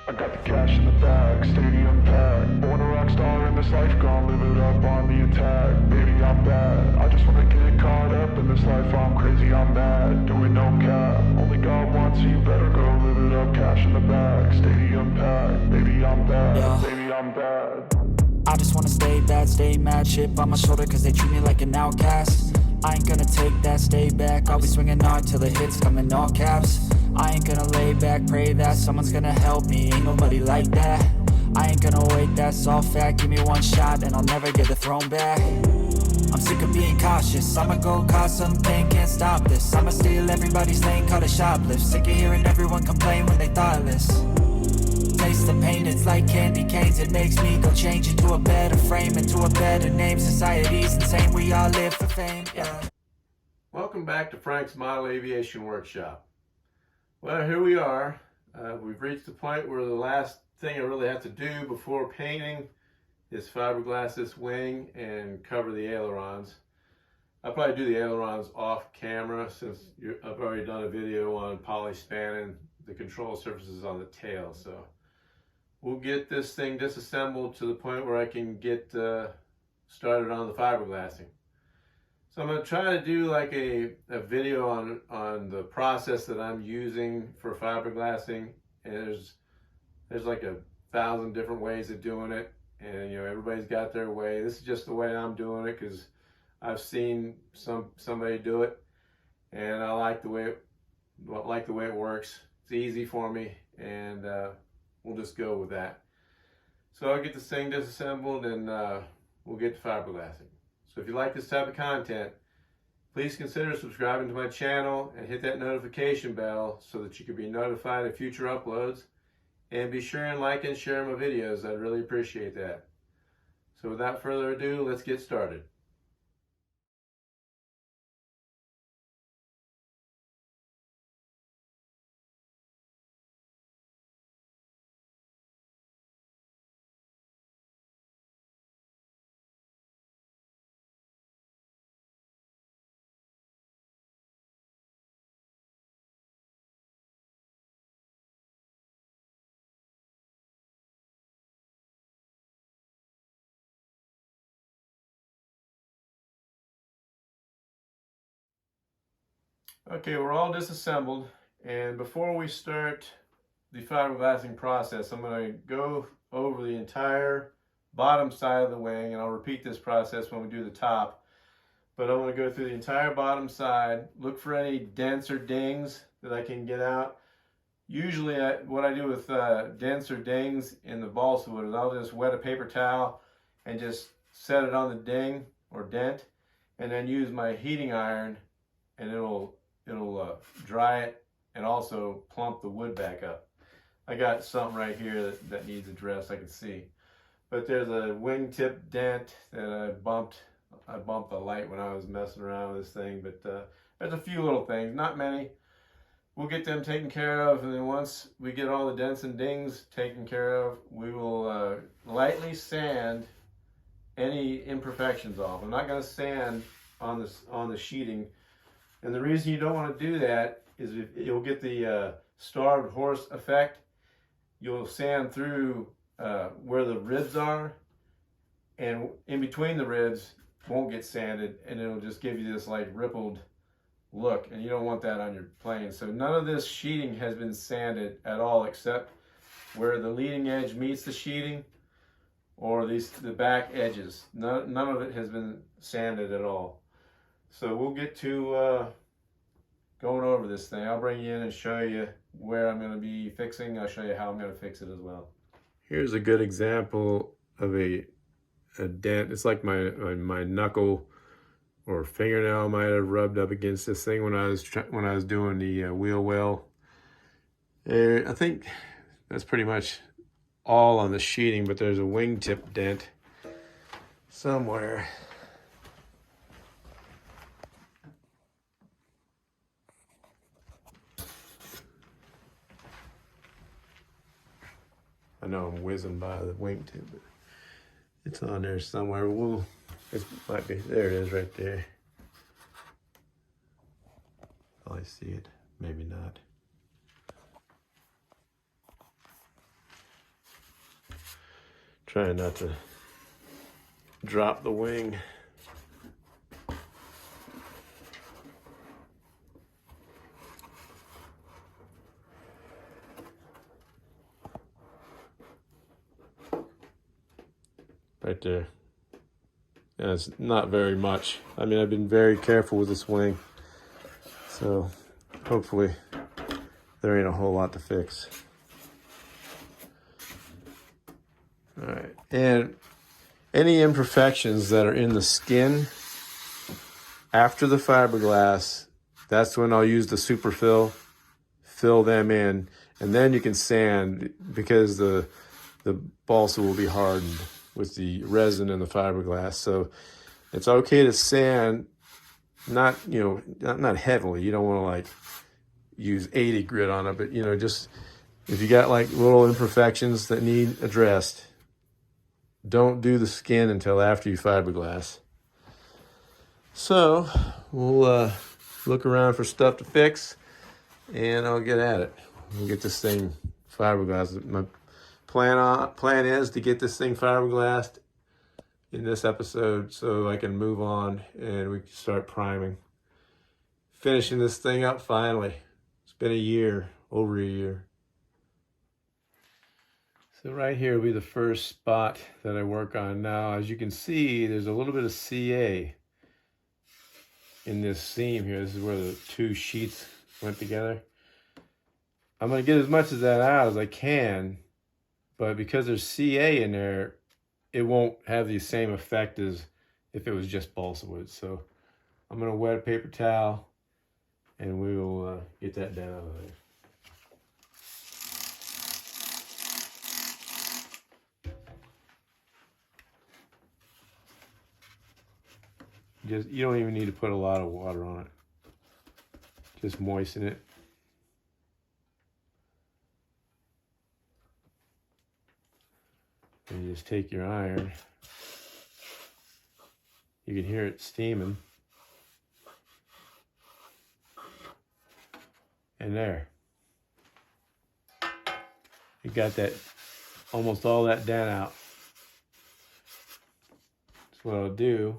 I got the cash in the bag, stadium packed. Born a rock star in this life, gonna live it up on the attack. Baby, I'm bad, I just wanna get caught up in this life. I'm crazy, I'm mad, doing no cap. Only God wants you, better go live it up. Cash in the bag, stadium packed. Baby, I'm bad, yeah. Baby, I'm bad. I just wanna stay bad, stay mad. Chip on my shoulder cause they treat me like an outcast. I ain't gonna take that, stay back. I'll be swinging hard till the hits come in all caps. I ain't gonna lay back, pray that someone's gonna help me. Ain't nobody like that. I ain't gonna wait, that's all fact. Give me one shot and I'll never get the throne back. I'm sick of being cautious, I'ma go cause something, can't stop this. I'ma steal everybody's lane, call it shoplift. Sick of hearing everyone complain when they thoughtless. Taste the pain, it's like candy canes. It makes me go change into a better frame, into a better name. Society's insane, we all live for fame, yeah. Welcome back to Frank's Model Aviation Workshop. Well, here we are. We've reached the point where the last thing I really have to do before painting is fiberglass this wing and cover the ailerons. I'll probably do the ailerons off camera since I've already done a video on poly spanning the control surfaces on the tail. So we'll get this thing disassembled to the point where I can get started on the fiberglassing. So I'm going to try to do like a video on the process that I'm using for fiberglassing. And there's like 1,000 different ways of doing it. And you know, everybody's got their way. This is just the way I'm doing it because I've seen somebody do it, and I like the way it works. It's easy for me, and we'll just go with that. So I'll get this thing disassembled, and we'll get to fiberglassing. So if you like this type of content, please consider subscribing to my channel and hit that notification bell so that you can be notified of future uploads. And be sure and like and share my videos. I'd really appreciate that. So without further ado, let's get started. Okay, we're all disassembled, and before we start the fiberglassing process, I'm going to go over the entire bottom side of the wing, and I'll repeat this process when we do the top. But I'm going to go through the entire bottom side, look for any dents or dings that I can get out. Usually what I do with dents or dings in the balsa wood is I'll just wet a paper towel and just set it on the ding or dent, and then use my heating iron, and it'll dry it and also plump the wood back up. I got something right here that needs addressed, I can see. But there's a wingtip dent that I bumped the light when I was messing around with this thing. But there's a few little things, not many. We'll get them taken care of, and then once we get all the dents and dings taken care of, we will lightly sand any imperfections off. I'm not going to sand on the sheeting. And the reason you don't want to do that is you'll get the starved horse effect. You'll sand through where the ribs are, and in between the ribs won't get sanded, and it'll just give you this like rippled look, and you don't want that on your plane. So none of this sheeting has been sanded at all except where the leading edge meets the sheeting or the back edges. None of it has been sanded at all. So we'll get to going over this thing. I'll bring you in and show you where I'm going to be fixing. I'll show you how I'm going to fix it as well. Here's a good example of a dent. It's like my knuckle or fingernail might have rubbed up against this thing when I was doing the wheel well. I think that's pretty much all on the sheeting, but there's a wingtip dent somewhere. I know I'm whizzing by the wingtip, but it's on there somewhere. It might be, there it is right there. Probably see it, maybe not. Trying not to drop the wing. Right there. And it's not very much. I mean, I've been very careful with this wing, so hopefully there ain't a whole lot to fix. All right, and any imperfections that are in the skin after the fiberglass, that's when I'll use the super fill them in, and then you can sand, because the balsa will be hardened with the resin and the fiberglass. So it's okay to sand, not heavily. You don't want to like use 80 grit on it, but just if you got like little imperfections that need addressed, don't do the skin until after you fiberglass. So we'll look around for stuff to fix, and I'll get at it. We'll get this thing fiberglassed. My plan is to get this thing fiberglassed in this episode so I can move on and we can start priming. Finishing this thing up finally. It's been a year, over a year. So right here will be the first spot that I work on now. As you can see, there's a little bit of CA in this seam here. This is where the two sheets went together. I'm going to get as much of that out as I can, but because there's CA in there, it won't have the same effect as if it was just balsa wood. So I'm going to wet a paper towel and we will get that down out of there. You don't even need to put a lot of water on it. Just moisten it. And you just take your iron. You can hear it steaming. And there. You got that, almost all that dent out. That's what I'll do.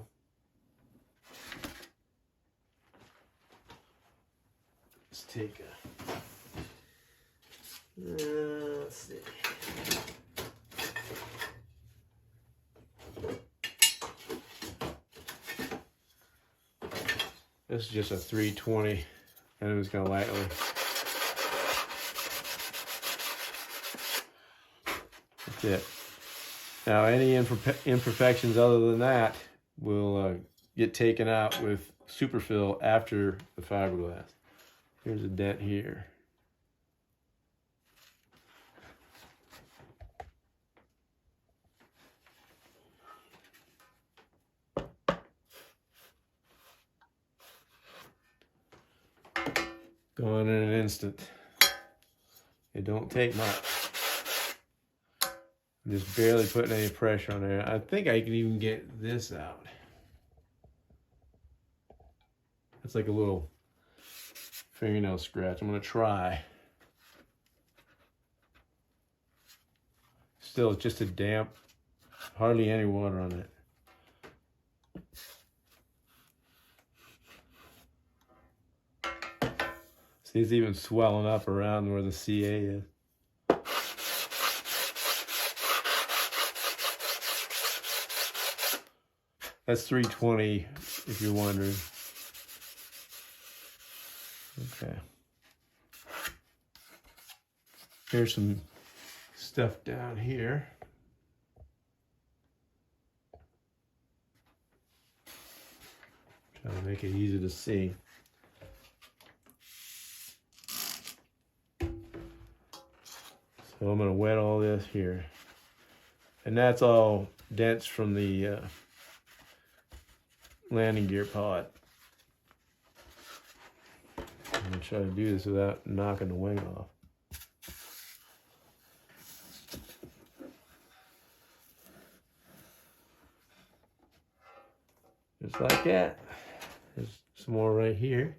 Let's take let's see. This is just a 320, and I'm just gonna lightly. That's it. Now, any imperfections other than that will get taken out with superfill after the fiberglass. Here's a dent here. Gone in an instant. It don't take much. I'm just barely putting any pressure on there. I think I can even get this out. That's like a little fingernail scratch. I'm gonna try. Still, it's just a damp, hardly any water on it. See, it's even swelling up around where the CA is. That's 320, if you're wondering. Okay. Here's some stuff down here. Trying to make it easy to see. So I'm going to wet all this here. And that's all dents from the landing gear pod. I'm going to try to do this without knocking the wing off. Just like that. There's some more right here.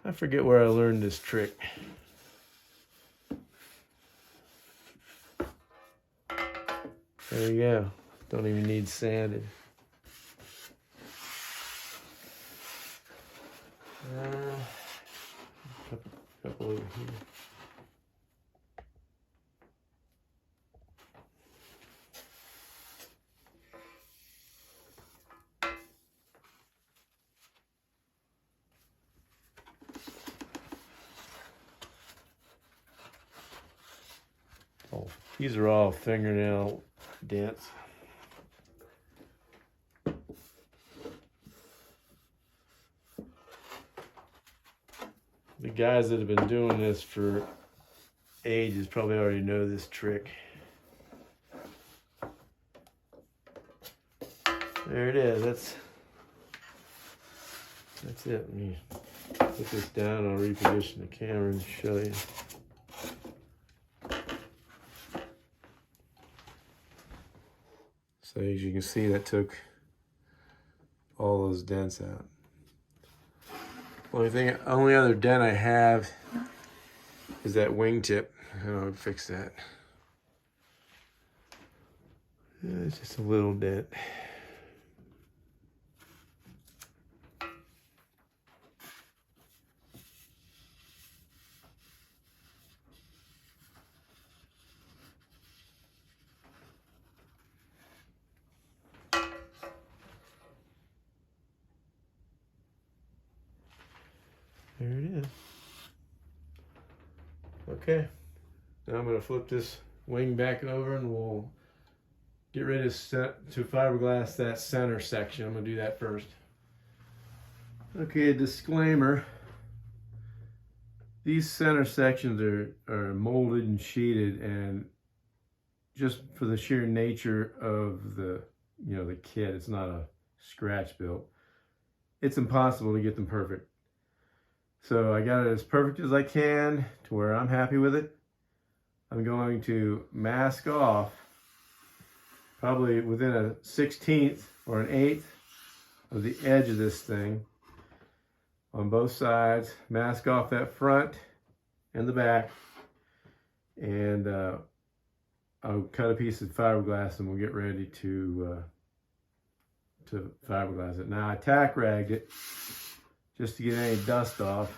I forget where I learned this trick. There you go. Don't even need sanded. Couple over here. Oh, these are all fingernail dents. The guys that have been doing this for ages probably already know this trick. There it is. That's it. Let me put this down. I'll reposition the camera and show you. So as you can see, that took all those dents out. Only other dent I have is that wingtip. I'll fix that. It's just a little dent. There it is. Okay, now I'm going to flip this wing back over and we'll get ready to fiberglass that center section. I'm going to do that first. Okay, disclaimer. These center sections are molded and sheeted, and just for the sheer nature of the kit, it's not a scratch built. It's impossible to get them perfect. So I got it as perfect as I can to where I'm happy with it. I'm going to mask off probably within a 1/16 or an 1/8 of the edge of this thing on both sides. Mask off that front and the back, and I'll cut a piece of fiberglass and we'll get ready to fiberglass it. Now I tack ragged it just to get any dust off,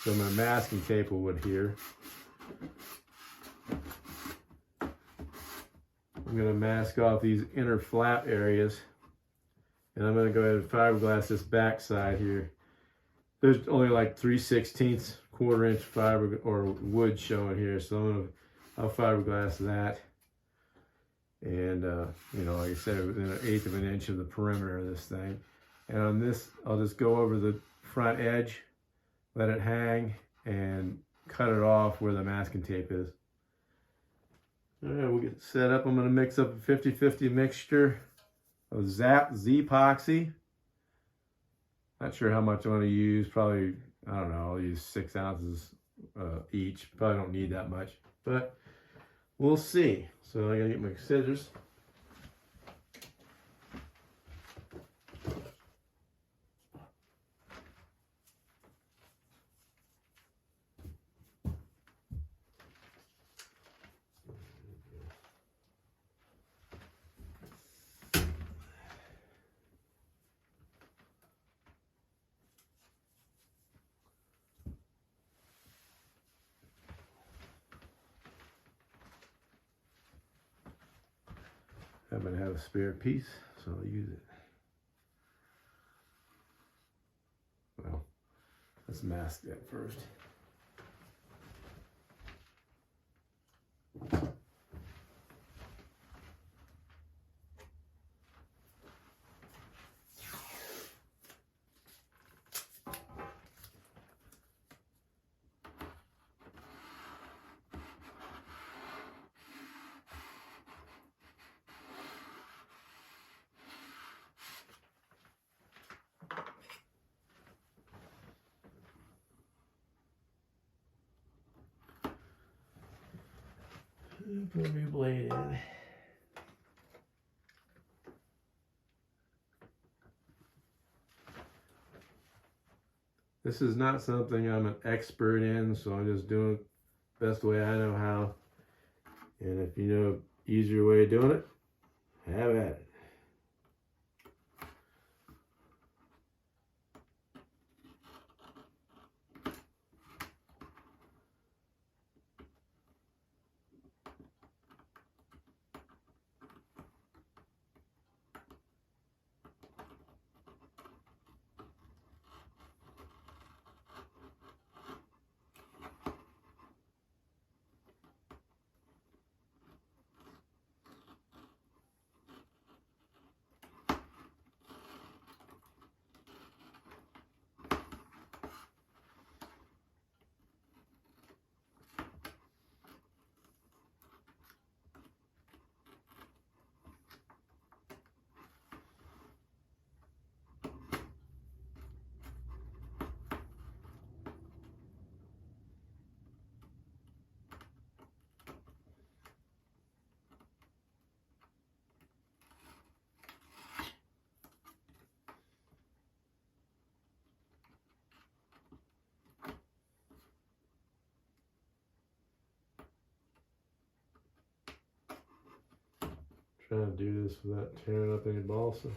so my masking tape will adhere. I'm going to mask off these inner flap areas, and I'm going to go ahead and fiberglass this back side here. There's only like 3/16 1/4 inch fiber or wood showing here, so I'll fiberglass that, and like I said, within an 1/8 of an inch of the perimeter of this thing. And on this, I'll just go over the front edge, let it hang, and cut it off where the masking tape is. All right, we'll get set up. I'm going to mix up a 50-50 mixture of Z-Poxy. Not sure how much I want to use. Probably, I don't know, I'll use 6 ounces each. Probably don't need that much, but we'll see. So I got to get my scissors. I happen to have a spare piece, so I'll use it. Well, let's mask that first. Put a new blade in. This is not something I'm an expert in, so I'm just doing it the best way I know how. And if you know an easier way of doing it, have at it. Trying to do this without tearing up any balsa.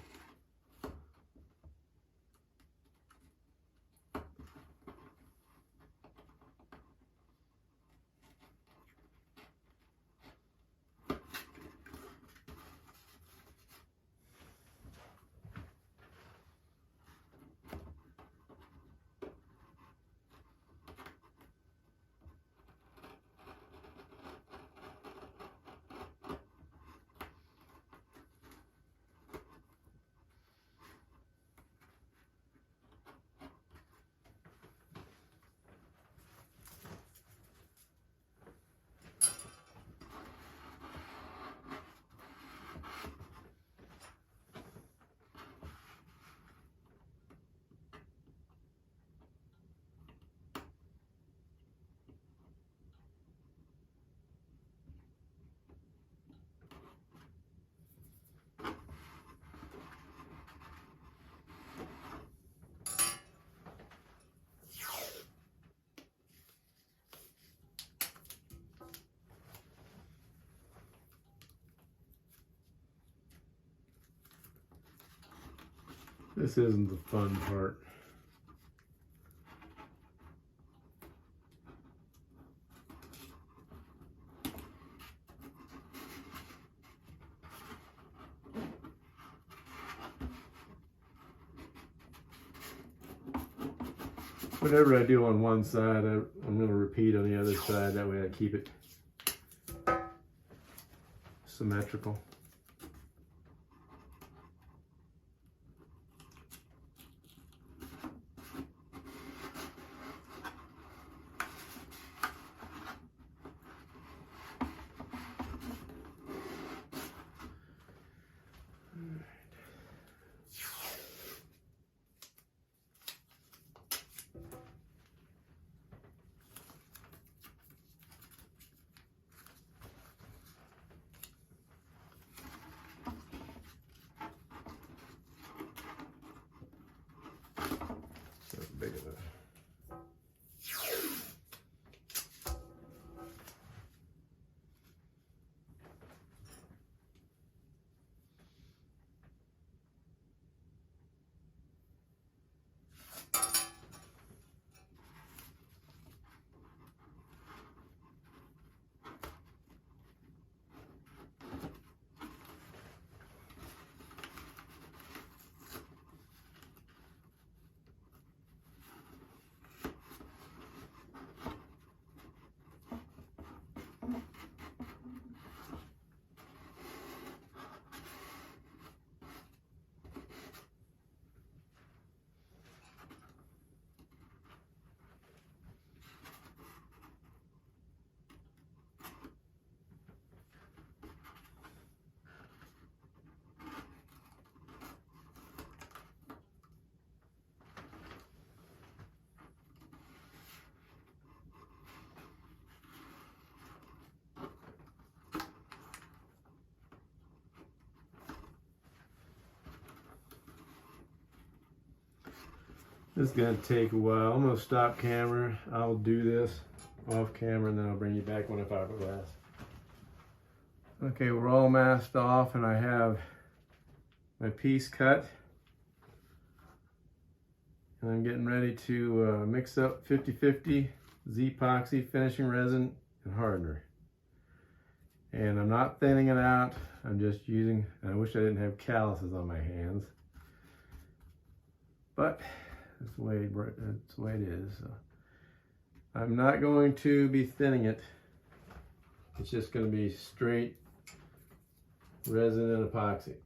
This isn't the fun part. Whatever I do on one side, I'm going to repeat on the other side. That way I keep it symmetrical. This is gonna take a while. I'm gonna stop camera. I'll do this off camera and then I'll bring you back when I fiberglass. Okay, we're all masked off and I have my piece cut. And I'm getting ready to mix up 50/50 Z-Poxy finishing resin and hardener. And I'm not thinning it out. I'm just using, I wish I didn't have calluses on my hands. But that's the way it is. So I'm not going to be thinning it. It's just going to be straight resin and epoxy.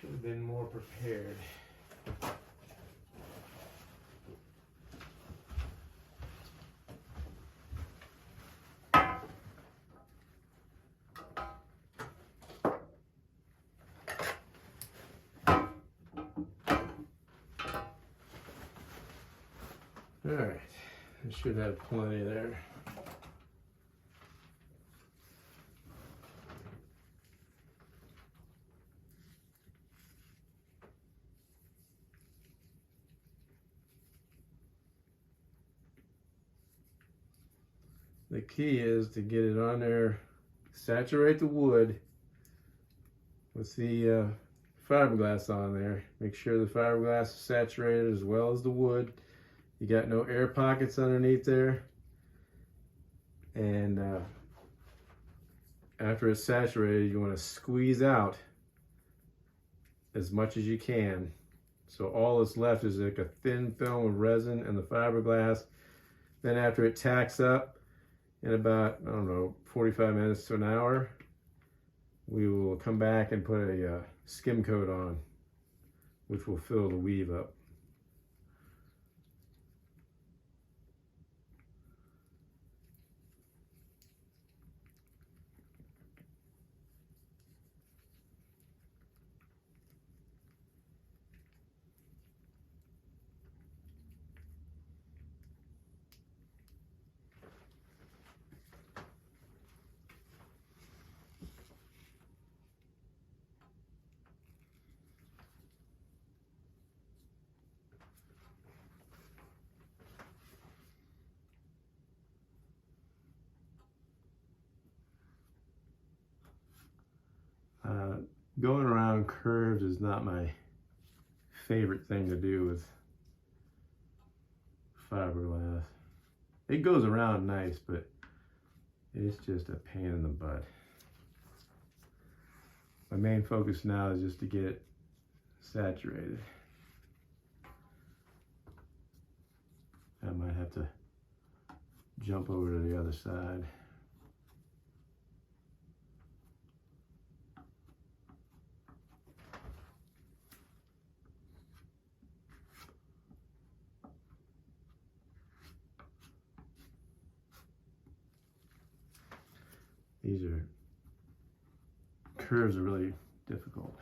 Should have been more prepared. All right, I should have plenty there. The key is to get it on there, saturate the wood with the fiberglass on there. Make sure the fiberglass is saturated as well as the wood. You got no air pockets underneath there. And after it's saturated, you want to squeeze out as much as you can. So all that's left is like a thin film of resin and the fiberglass. Then after it tacks up, in about, I don't know, 45 minutes to an hour, we will come back and put a skim coat on, which will fill the weave up. Going around curves is not my favorite thing to do with fiberglass. It goes around nice, but it's just a pain in the butt. My main focus now is just to get it saturated. I might have to jump over to the other side. These curves are really difficult.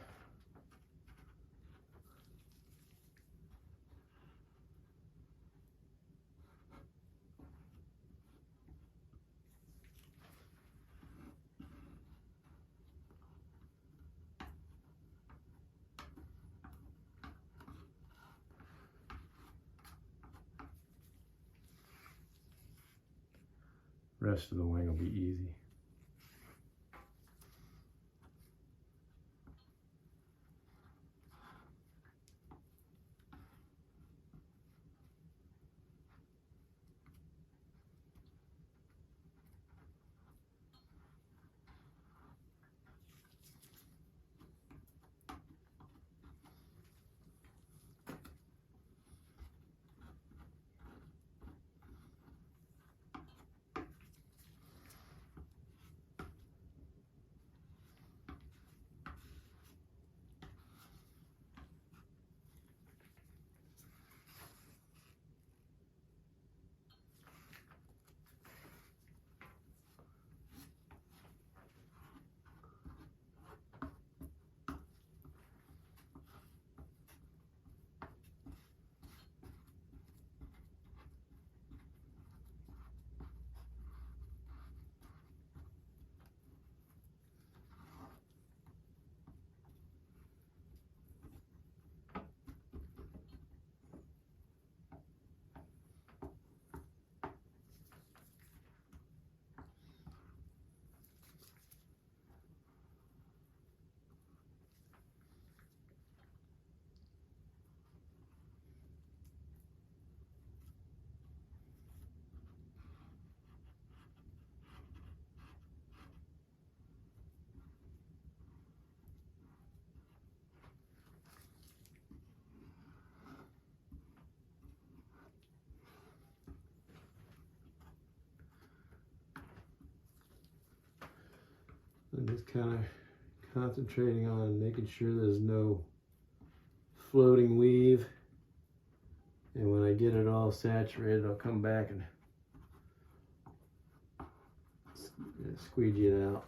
rest of the wing will be easy. I'm just kind of concentrating on making sure there's no floating weave, and when I get it all saturated, I'll come back and squeegee it out.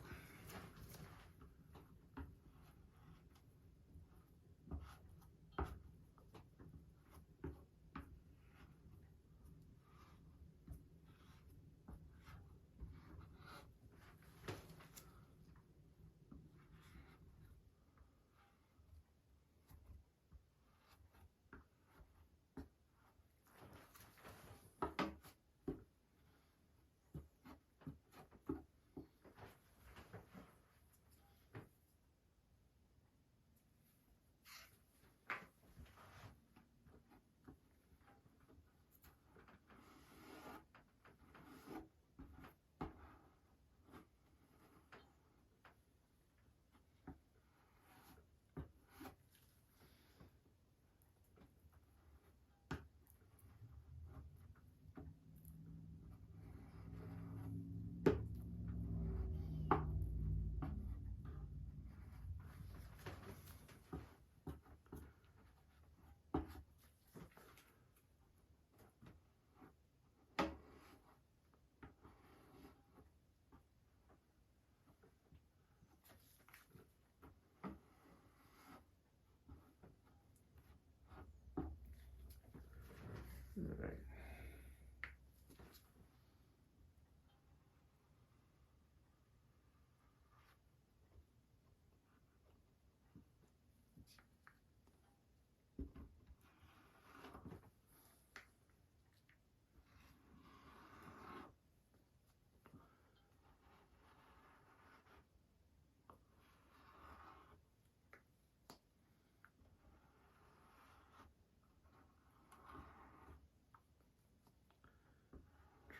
All right.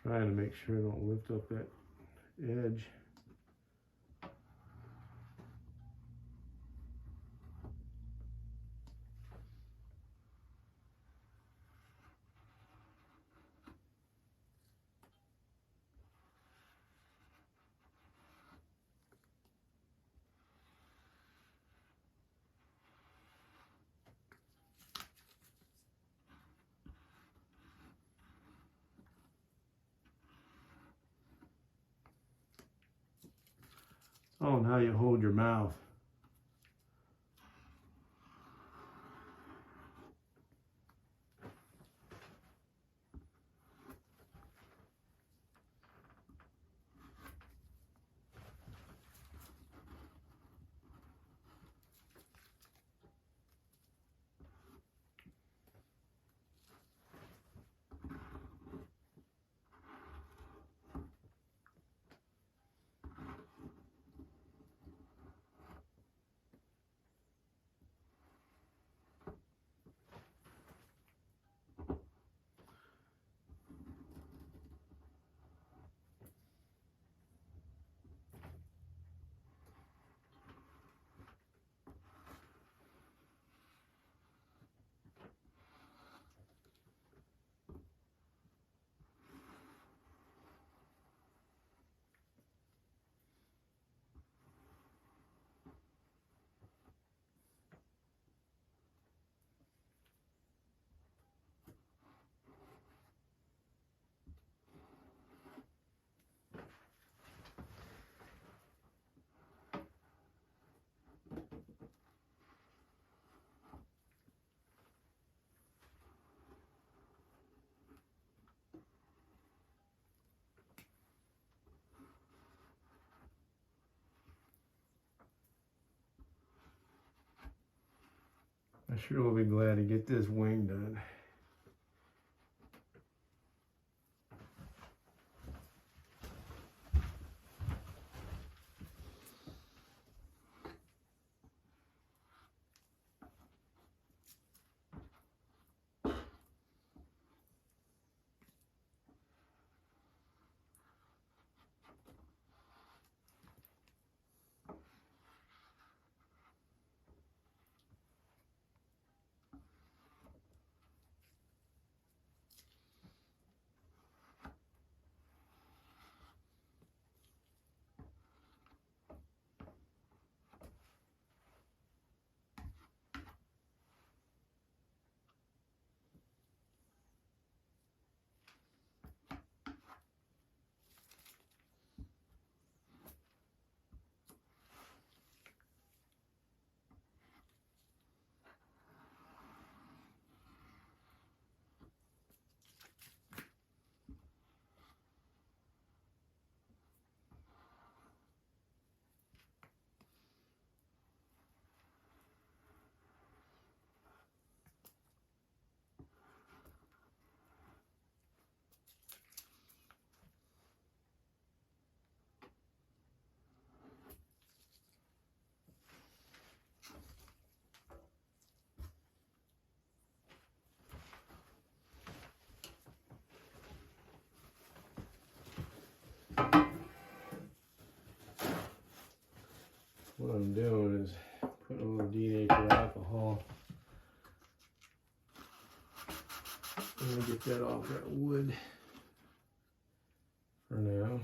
Trying to make sure I don't lift up that edge. Oh, and how you hold your mouth. sure will be glad to get this wing done. What I'm doing is putting a little denatured alcohol. I'm gonna get that off that wood for now.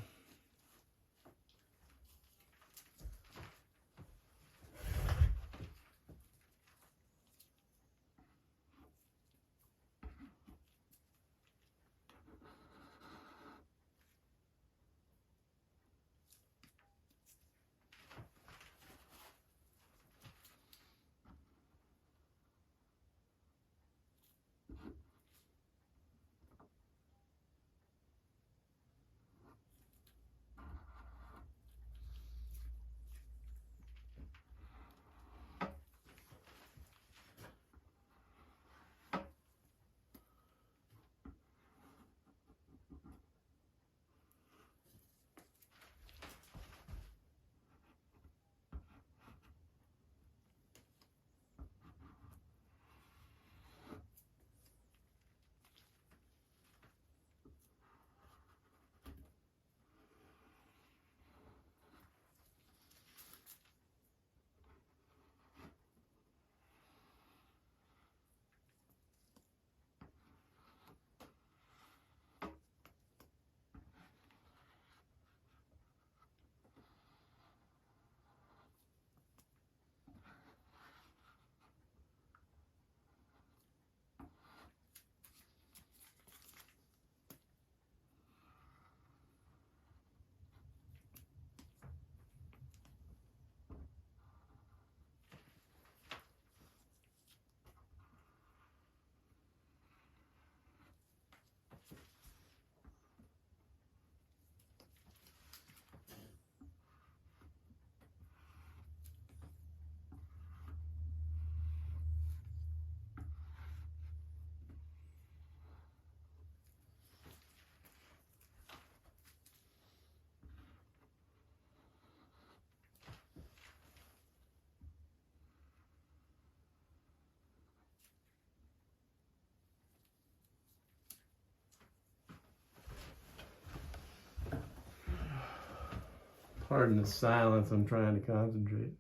Pardon the silence, I'm trying to concentrate.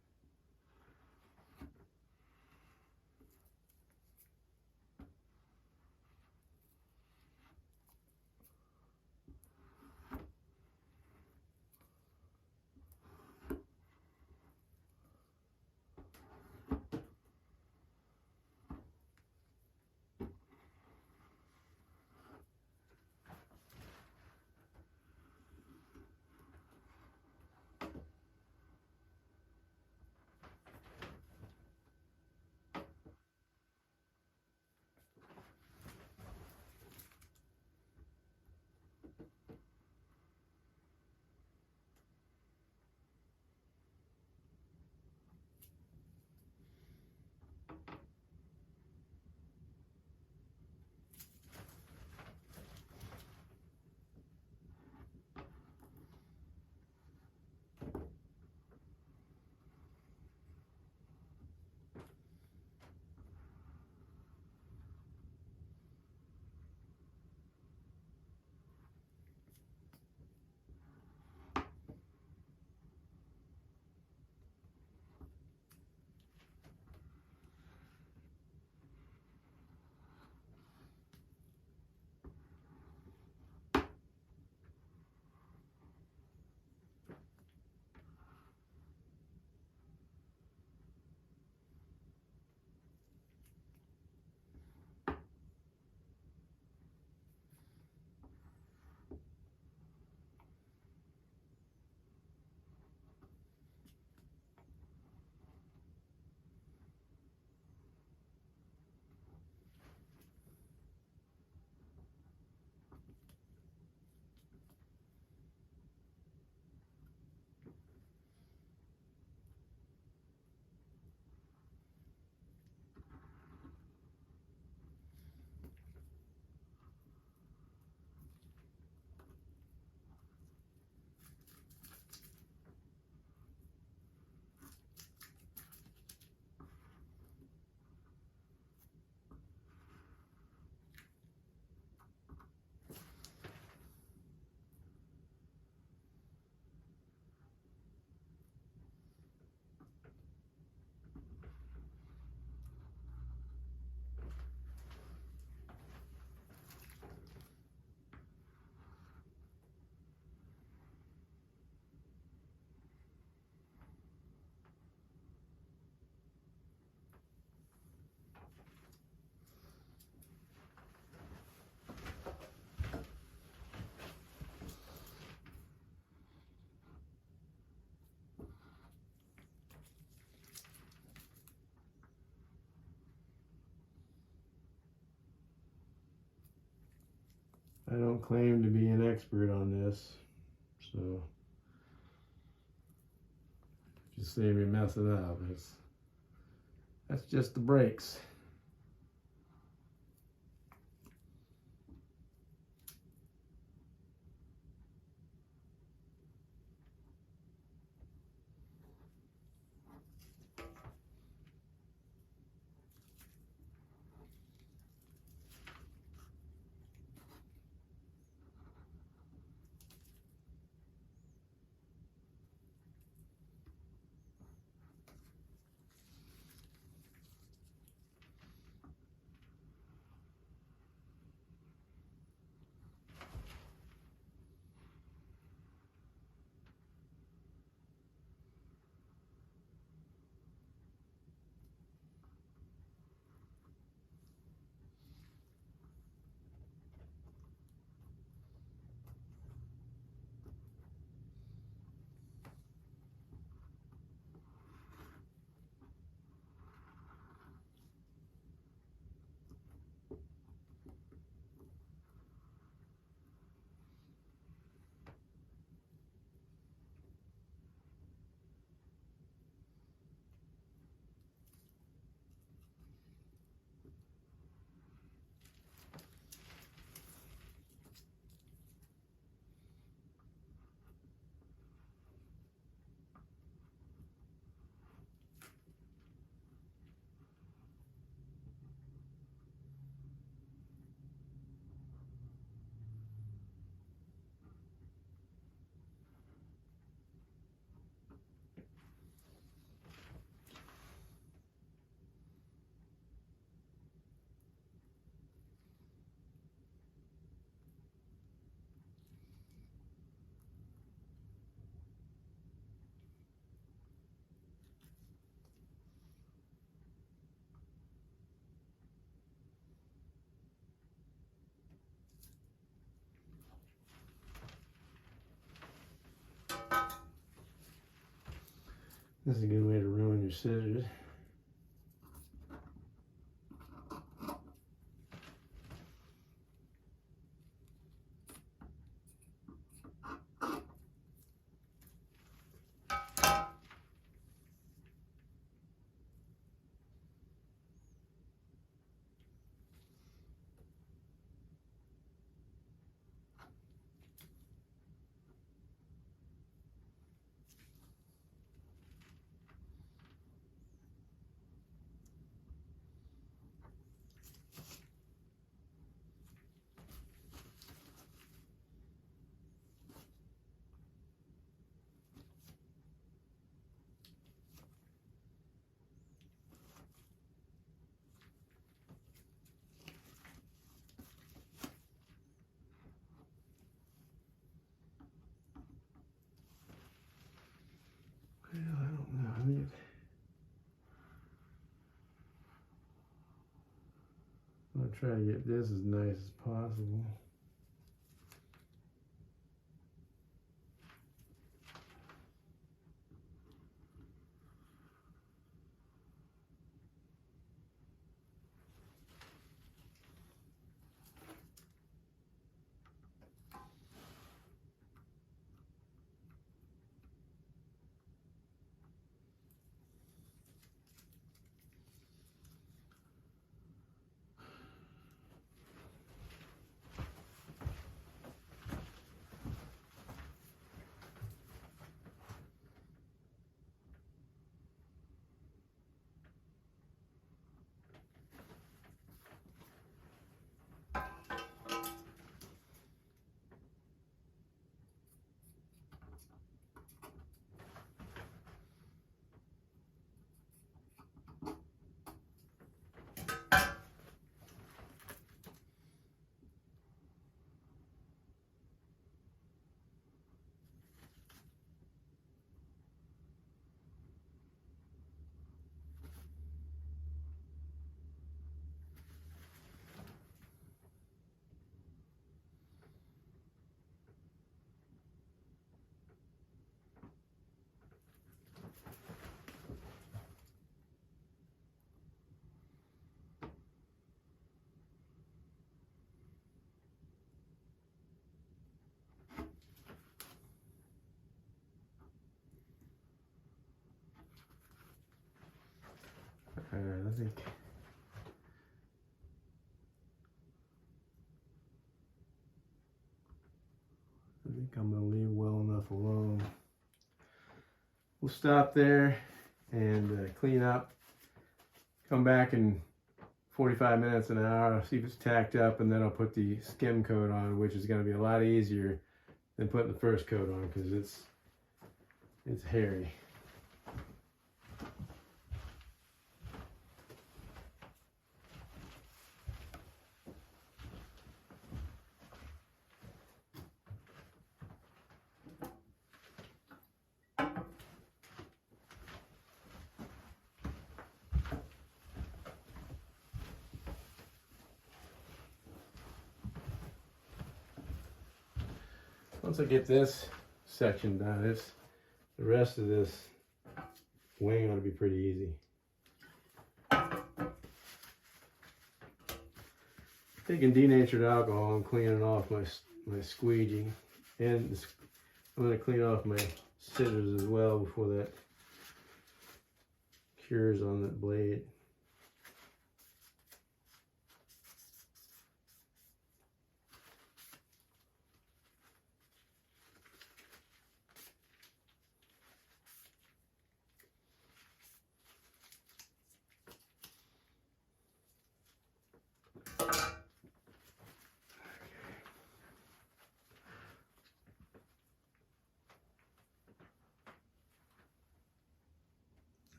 I don't claim to be an expert on this, so just see me messing up. That's just the brakes. This is a good way to ruin your scissors. Well, I don't know. I'll try to get this as nice as possible. think I'm gonna leave well enough alone. We'll stop there and clean up. Come back in 45 minutes, an hour, see if it's tacked up, and then I'll put the skim coat on, which is gonna be a lot easier than putting the first coat on because it's hairy. Once I get this section done, the rest of this wing ought to be pretty easy. Taking denatured alcohol and cleaning off my squeegee, and I'm going to clean off my scissors as well before that cures on that blade.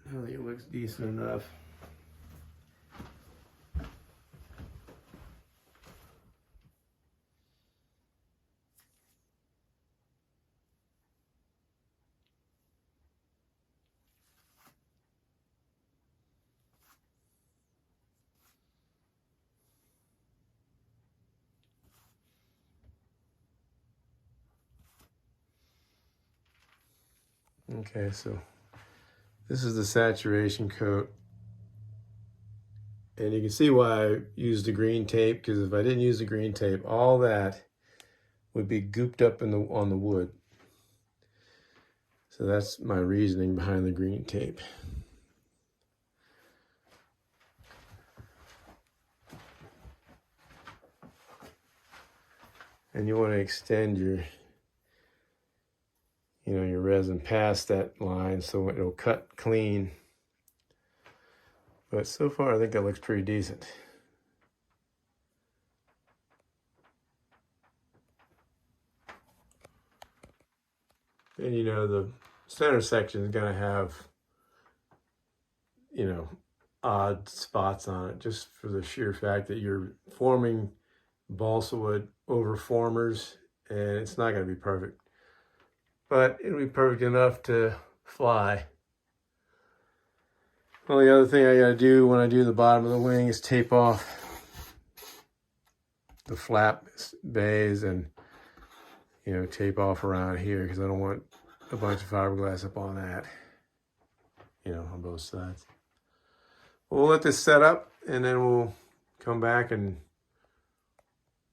I think it looks decent enough. Okay, so this is the saturation coat. And you can see why I used the green tape, because if I didn't use the green tape, all that would be gooped up on the wood. So that's my reasoning behind the green tape. And you want to extend your resin past that line so it'll cut clean. But so far, I think that looks pretty decent. And the center section is going to have, odd spots on it, just for the sheer fact that you're forming balsa wood over formers, and it's not going to be perfect. But it'll be perfect enough to fly. Well, the other thing I got to do when I do the bottom of the wing is tape off the flap bays and, tape off around here, because I don't want a bunch of fiberglass up on that, on both sides. We'll let this set up, and then we'll come back and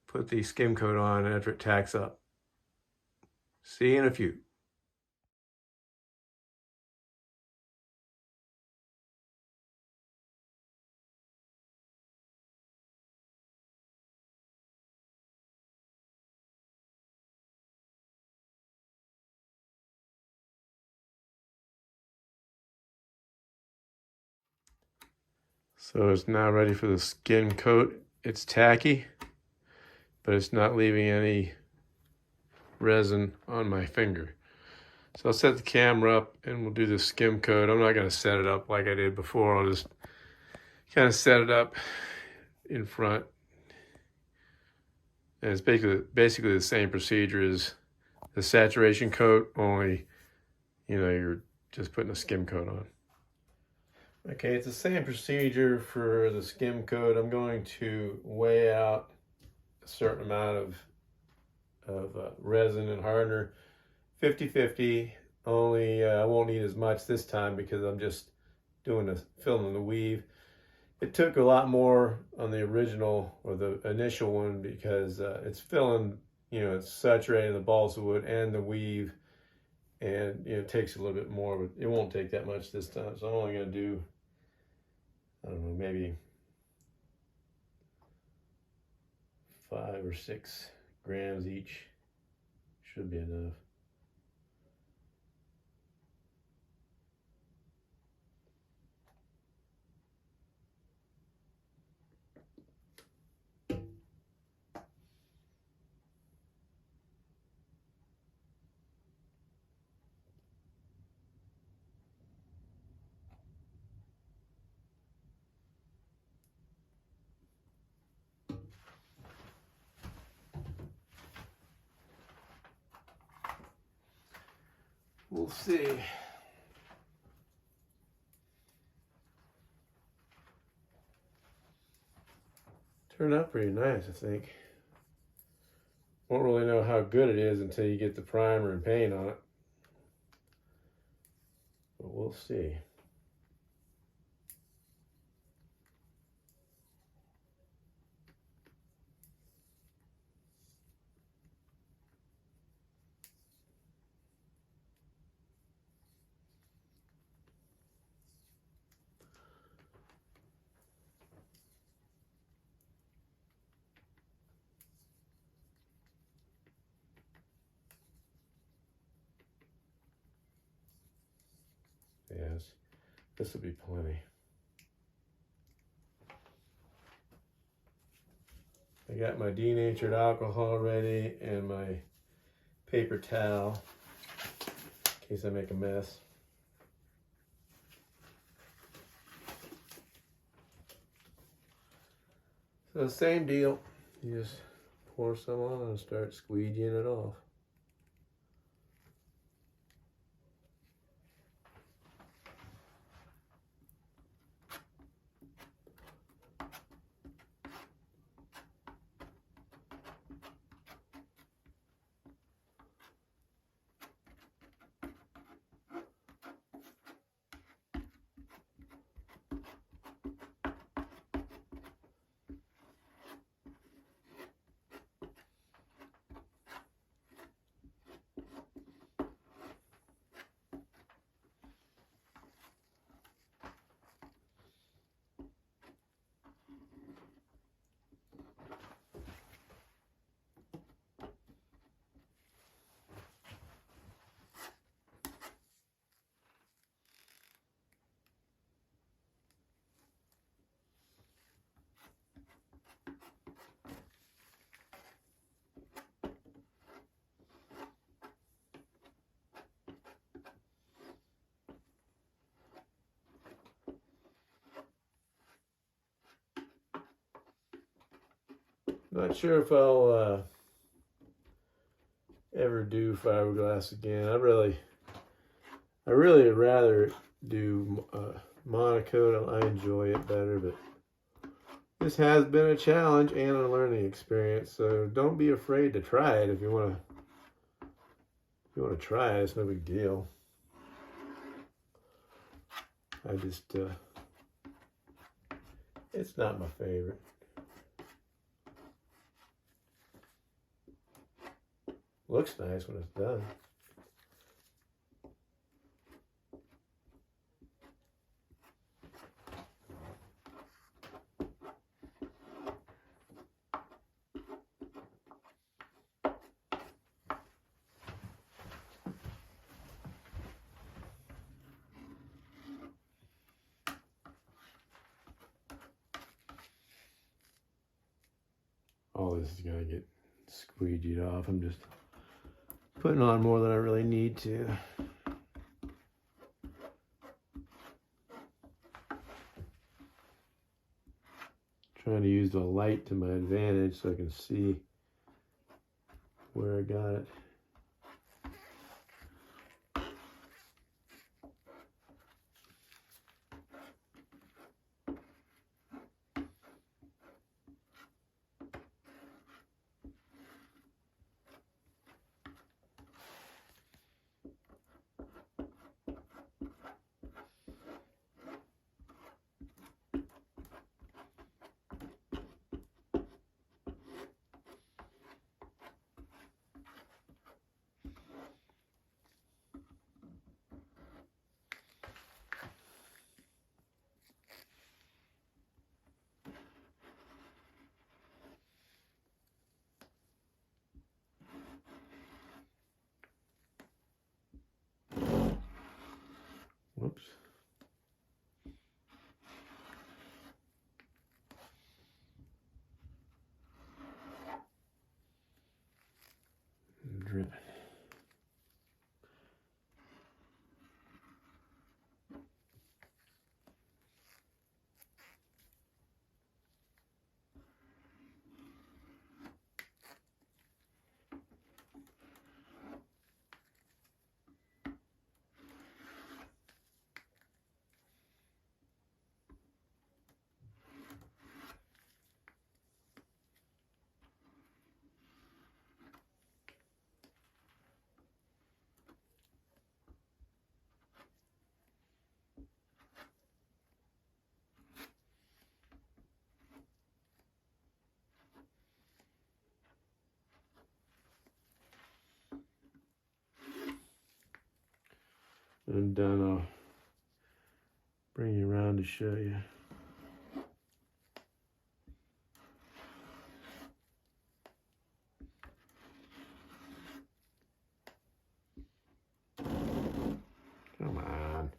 put the skim coat on after it tacks up. See you in a few. So it's now ready for the skim coat. It's tacky, but it's not leaving any resin on my finger. So I'll set the camera up and we'll do the skim coat. I'm not going to set it up like I did before. I'll just kind of set it up in front. And it's basically the same procedure as the saturation coat, only, you're just putting a skim coat on. Okay, it's the same procedure for the skim coat. I'm going to weigh out a certain amount of resin and hardener, 50-50. Only I won't need as much this time because I'm just filling the weave. It took a lot more on the original or the initial one because it's filling, it's saturating the balsa wood and the weave, and it takes a little bit more, but it won't take that much this time. So I'm only going to do, I don't know, maybe 5 or 6 grams each. Should be enough. We'll see. Turned out pretty nice, I think. Won't really know how good it is until you get the primer and paint on it. But we'll see. Yes, this will be plenty. I got my denatured alcohol ready and my paper towel in case I make a mess. So same deal, you just pour some on and start squeegeeing it off. Not sure if I'll ever do fiberglass again. I really would rather do monocoat. I enjoy it better, but this has been a challenge and a learning experience. So don't be afraid to try it if you want to try it. It's no big deal. I just it's not my favorite. Looks nice when it's done. All this is gonna get squeegeed off. I'm just putting on more than I really need to. Trying to use the light to my advantage so I can see where I got it. When I'm done, I'll bring you around to show you. Come on.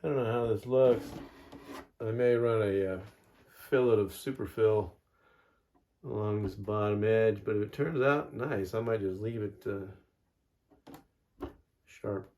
I don't know how this looks. I may run a fillet of superfill along this bottom edge, but if it turns out nice, I might just leave it sharp.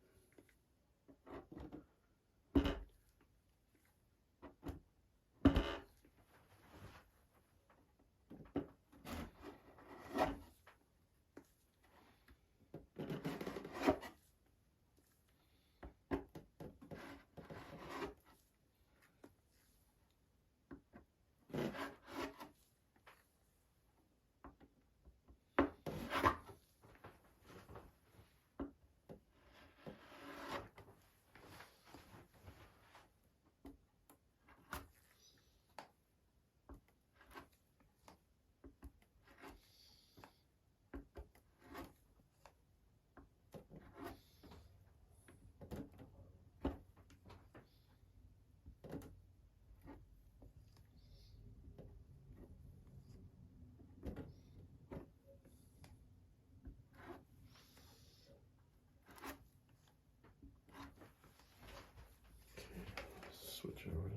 Switch over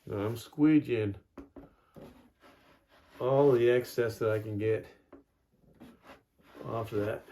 to now I'm squeegeeing all the excess that I can get off of that.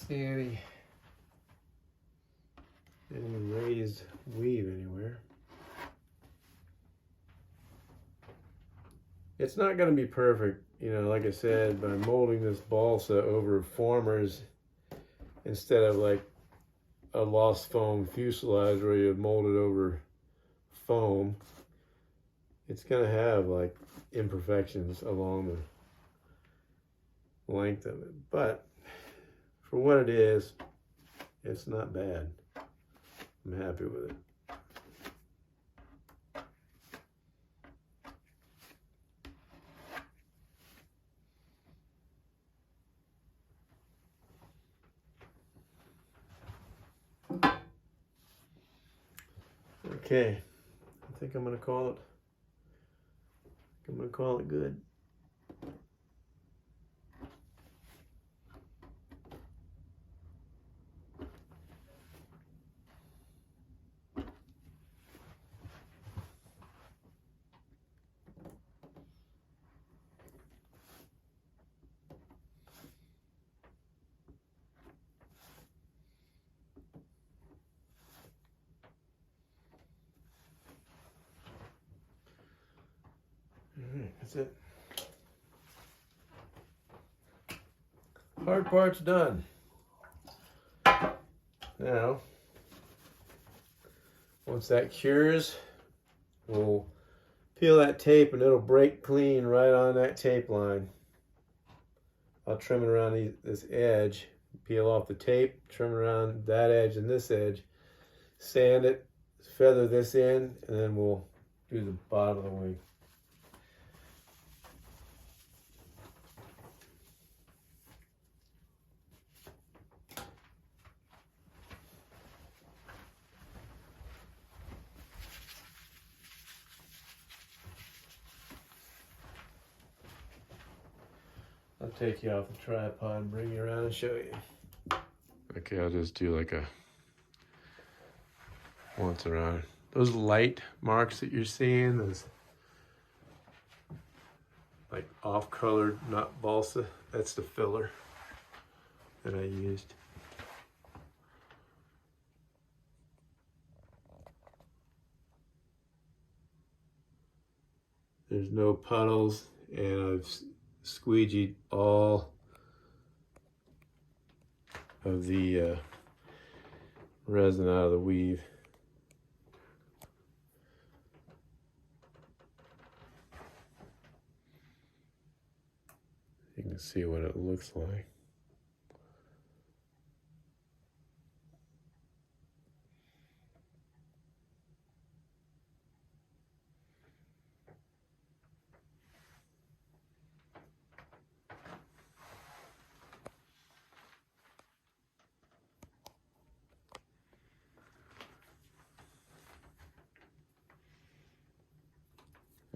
see any raised weave anywhere. It's not going to be perfect, you know, like I said, by molding this balsa over formers instead of like a lost foam fuselage where you mold it over foam. It's going to have like imperfections along the length of it, but for what it is, it's not bad. I'm happy with it. Okay, I think I'm gonna call it good. That's it. Hard part's done. Now, once that cures, we'll peel that tape and it'll break clean right on that tape line. I'll trim it around this edge, peel off the tape, trim around that edge and this edge, sand it, feather this in, and then we'll do the bottom of the wing. I'll take you off the tripod and bring you around and show you. Okay, I'll just do like a once around. Those light marks that you're seeing, those like off-colored, not balsa, that's the filler that I used. There's no puddles, and I've squeegeed all of the resin out of the weave. You can see what it looks like.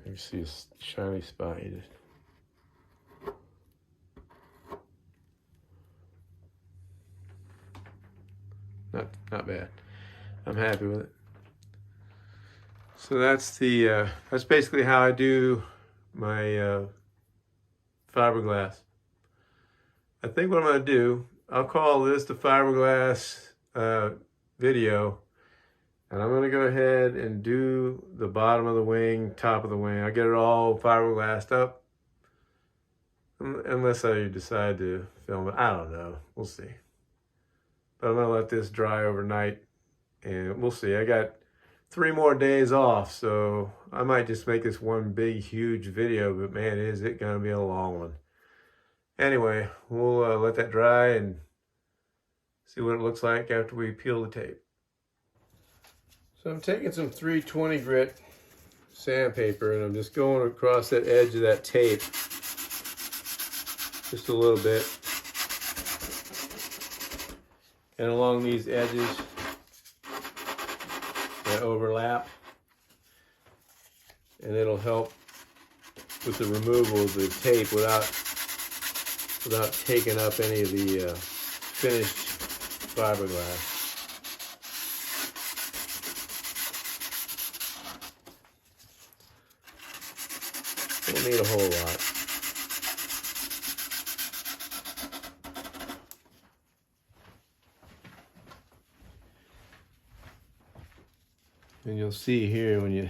You see a shiny spot in it. Not bad. I'm happy with it. So that's that's basically how I do my fiberglass. I think what I'm going to do, I'll call this the fiberglass video. And I'm going to go ahead and do the bottom of the wing, top of the wing. I'll get it all fiberglassed up. Unless I decide to film it. I don't know. We'll see. But I'm going to let this dry overnight. And we'll see. I got 3 more days off. So I might just make this one big, huge video. But man, is it going to be a long one. Anyway, we'll let that dry and see what it looks like after we peel the tape. So I'm taking some 320 grit sandpaper and I'm just going across that edge of that tape just a little bit and along these edges that overlap, and it'll help with the removal of the tape without taking up any of the finished fiberglass. Don't need a whole lot. And you'll see here when you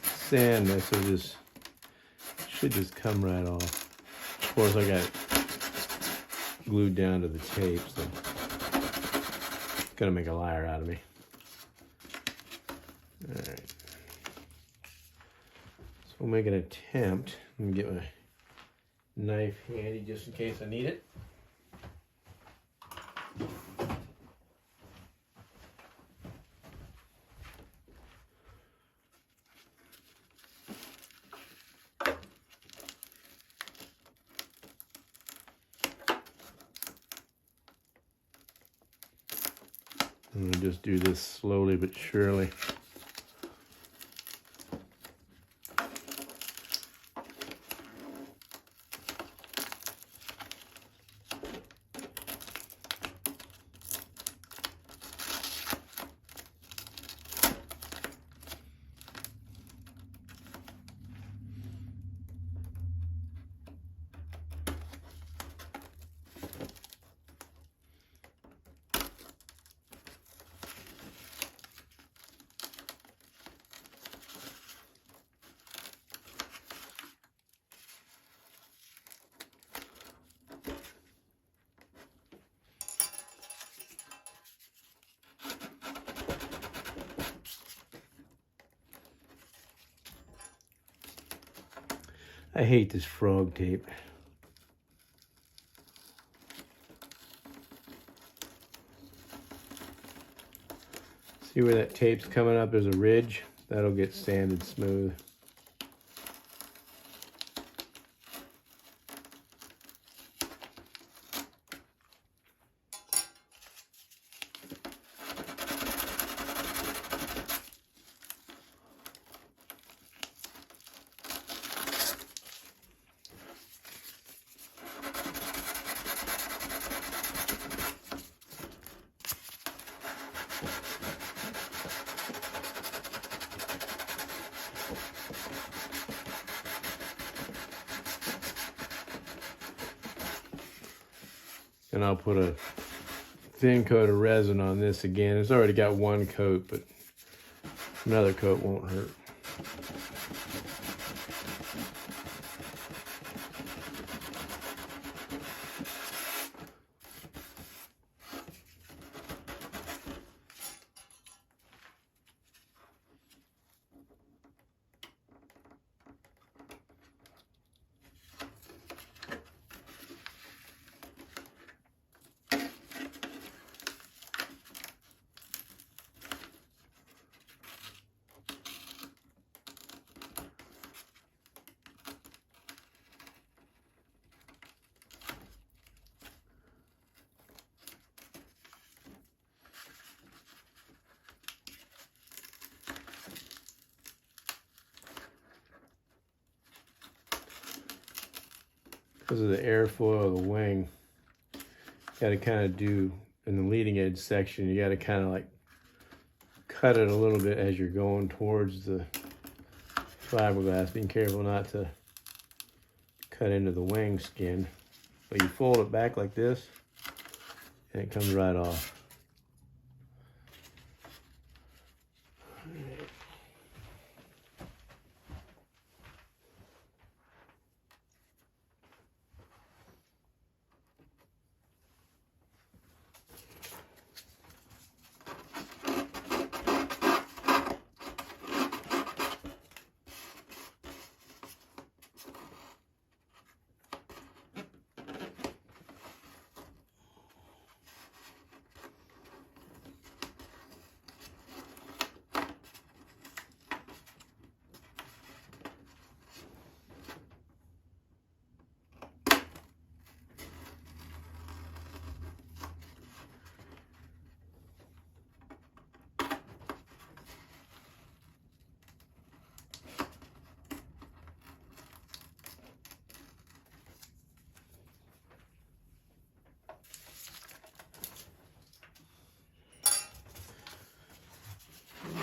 sand this, it should just come right off. Of course, I got it glued down to the tape, so it's gonna make a liar out of me. All right. So we'll make an attempt. Let me get my knife handy just in case I need it. I'm going to just do this slowly but surely. I hate this frog tape. See where that tape's coming up? There's a ridge. That'll get sanded smooth. And I'll put a thin coat of resin on this again. It's already got one coat, but another coat won't hurt. Because of the airfoil of the wing, you got to kind of do, in the leading edge section, you got to kind of like cut it a little bit as you're going towards the fiberglass, being careful not to cut into the wing skin. But you fold it back like this, and it comes right off.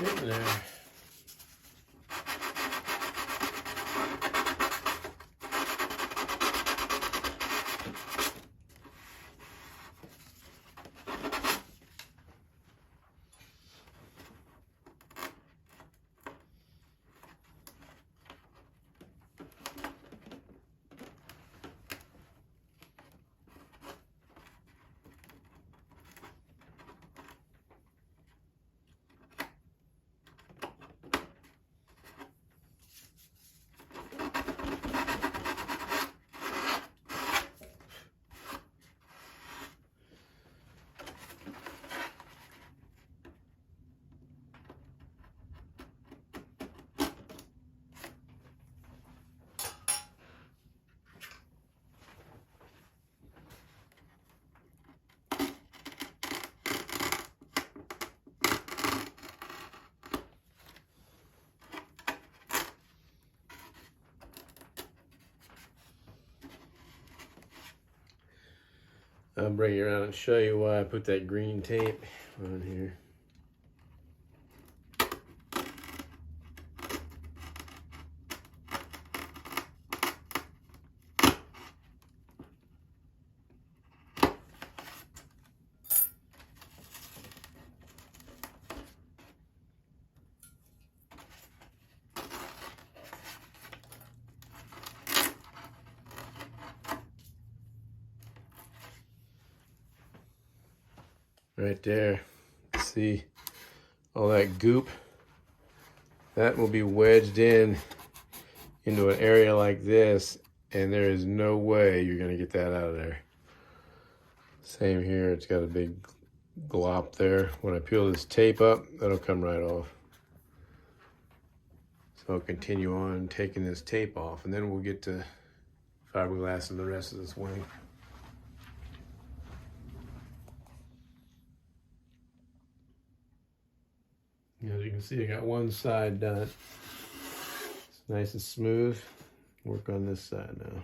Getting there. I'll bring you around and show you why I put that green tape on here. Right there, see all that goop? That will be wedged in into an area like this, and there is no way you're gonna get that out of there. Same here, it's got a big glop there. When I peel this tape up, that'll come right off. So I'll continue on taking this tape off, and then we'll get to fiberglass and the rest of this wing. As you can see, I got one side done. It's nice and smooth. Work on this side now.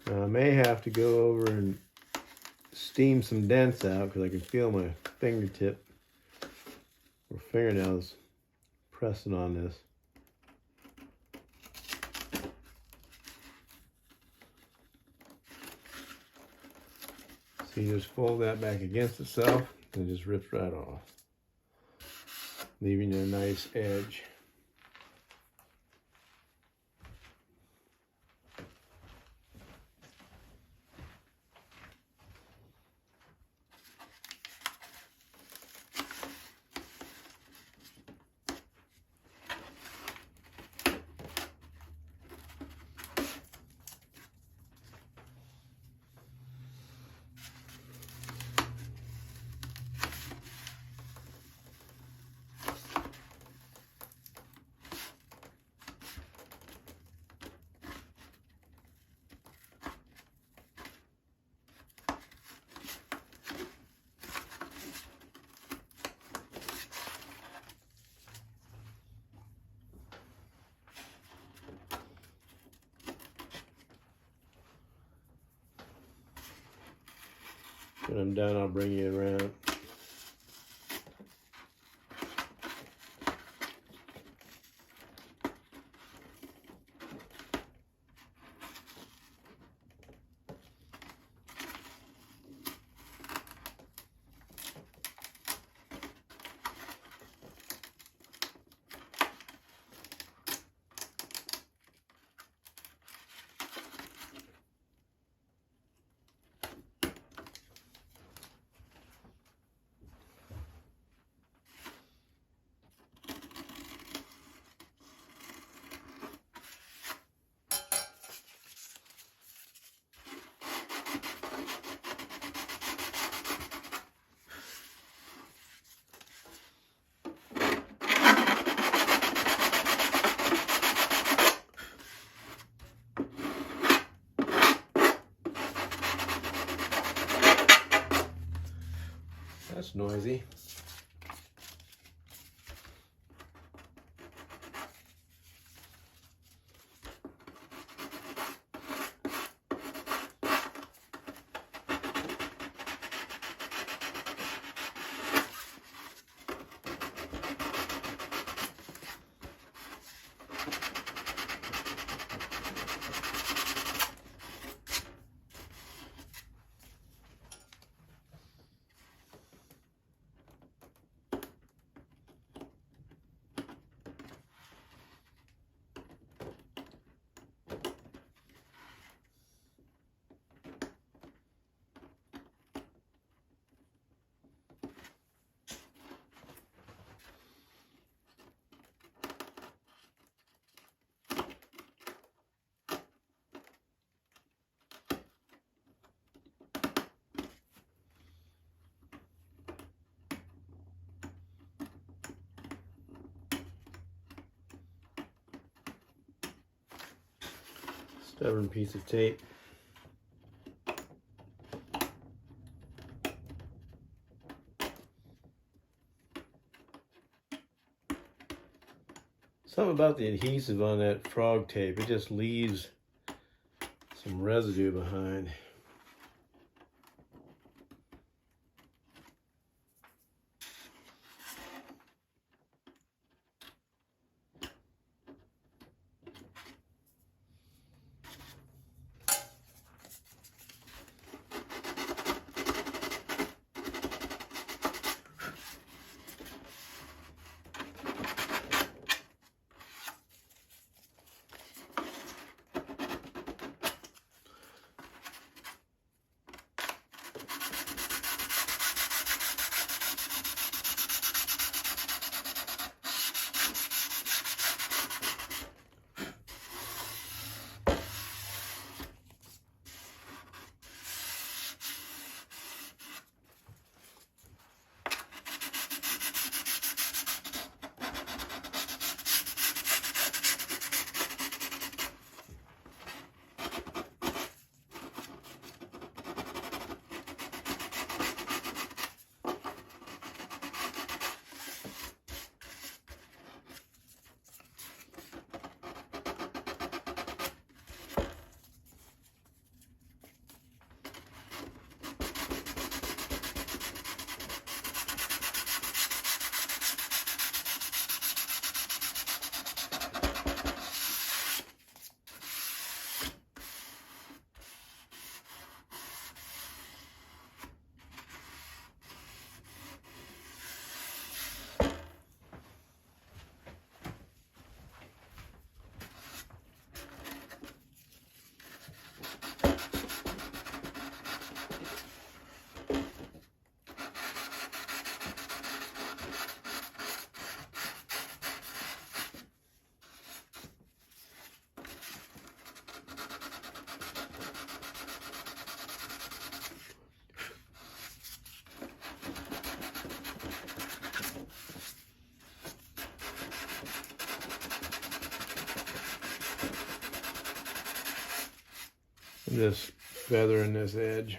Now I may have to go over and steam some dents out because I can feel my fingertip or fingernails pressing on this. So you just fold that back against itself and it just rips right off, leaving you a nice edge. When I'm done, I'll bring you around. That's noisy. Stubborn piece of tape. Something about the adhesive on that frog tape, it just leaves some residue behind. I'm just feathering this edge.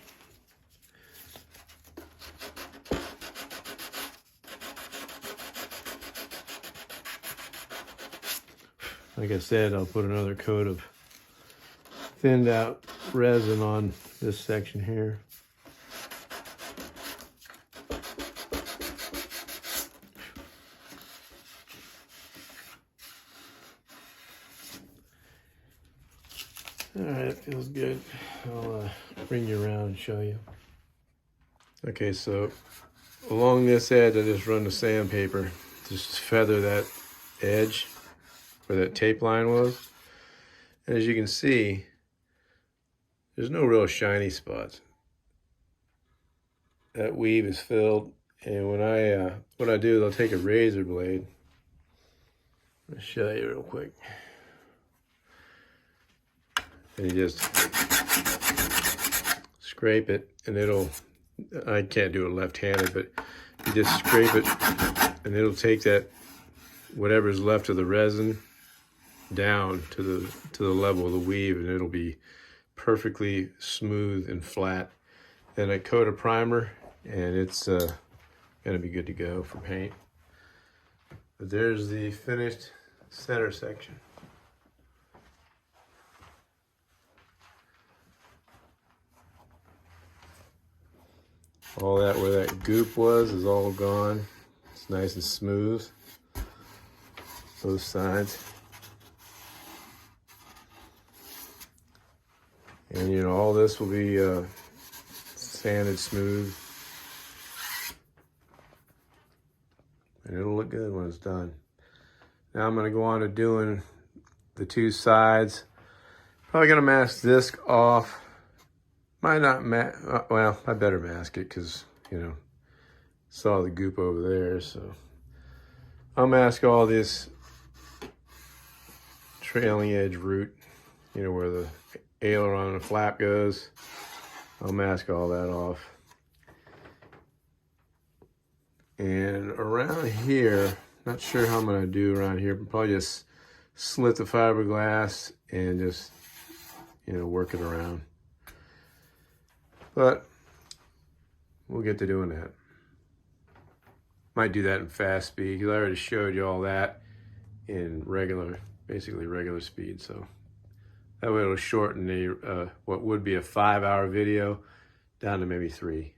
Like I said, I'll put another coat of thinned out resin on this section here. All right, it feels good. I'll bring you around and show you. Okay, so along this edge, I just run the sandpaper, just feather that edge where that tape line was. And as you can see, there's no real shiny spots. That weave is filled, and when what I do is I'll take a razor blade. I'll show you real quick. And you just scrape it, and I can't do it left-handed, but you just scrape it, and it'll take that, whatever's left of the resin, down to the level of the weave, and it'll be perfectly smooth and flat. Then I coat a primer, and it's gonna be good to go for paint. But there's the finished center section. All that where that goop was is all gone. It's nice and smooth, both sides. And you know, all this will be sanded smooth. And it'll look good when it's done. Now I'm gonna go on to doing the two sides. Probably gonna mask this off. Might not well, I better mask it because, you know, saw the goop over there, so. I'll mask all this trailing edge root, you know, where the aileron and flap goes. I'll mask all that off. And around here, not sure how I'm gonna do around here, but probably just slit the fiberglass and just you know, work it around. But we'll get to doing that. Might do that in fast speed, because I already showed you all that in regular, basically regular speed. So that way it'll shorten the what would be a 5-hour video down to maybe 3.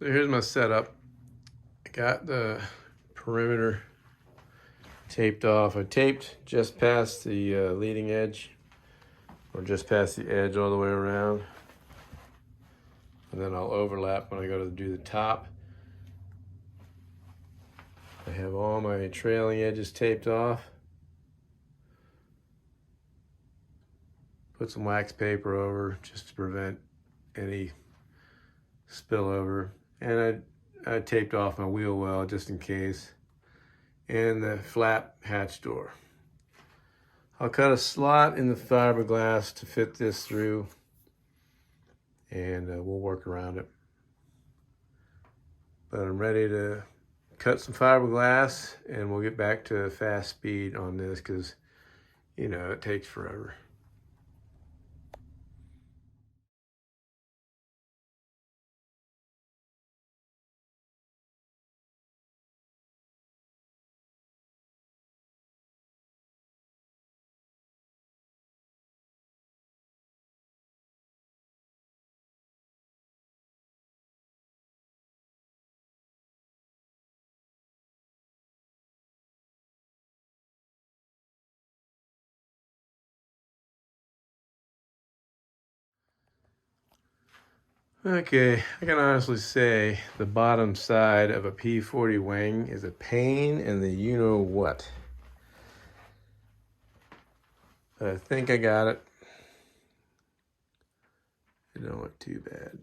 So here's my setup. I got the perimeter taped off. I taped just past the leading edge, or just past the edge all the way around. And then I'll overlap when I go to do the top. I have all my trailing edges taped off. Put some wax paper over just to prevent any spillover. And I taped off my wheel well just in case. And the flap hatch door. I'll cut a slot in the fiberglass to fit this through, and we'll work around it. But I'm ready to cut some fiberglass, and we'll get back to fast speed on this, because, you know, it takes forever. Okay, I can honestly say the bottom side of a P-40 wing is a pain in the you-know-what. But I think I got it. It don't look too bad.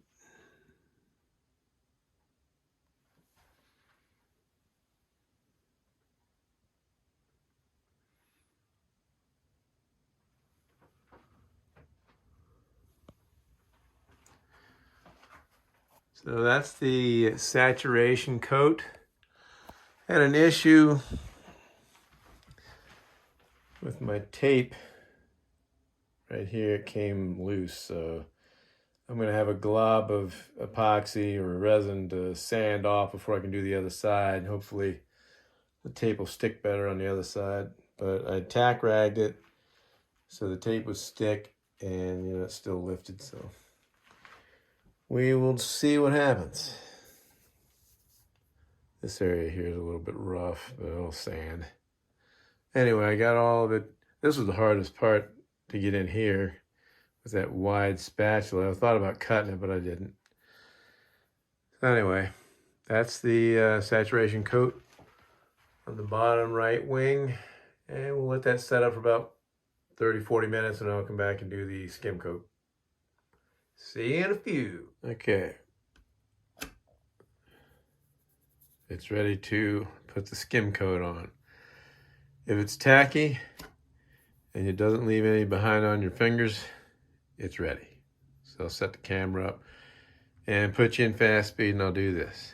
So that's the saturation coat. Had an issue with my tape right here. It came loose, so I'm gonna have a glob of epoxy or resin to sand off before I can do the other side. Hopefully the tape will stick better on the other side. But I tack ragged it so the tape would stick, and you know, it's still lifted, so we will see what happens. This area here is a little bit rough, but it'll sand. Anyway, I got all of it. This was the hardest part to get in here with that wide spatula. I thought about cutting it, but I didn't. So anyway, that's the saturation coat on the bottom right wing. And we'll let that set up for about 30-40 minutes, and I'll come back and do the skim coat. See you in a few. Okay. It's ready to put the skim coat on. If it's tacky and it doesn't leave any behind on your fingers, it's ready. So I'll set the camera up and put you in fast speed, and I'll do this.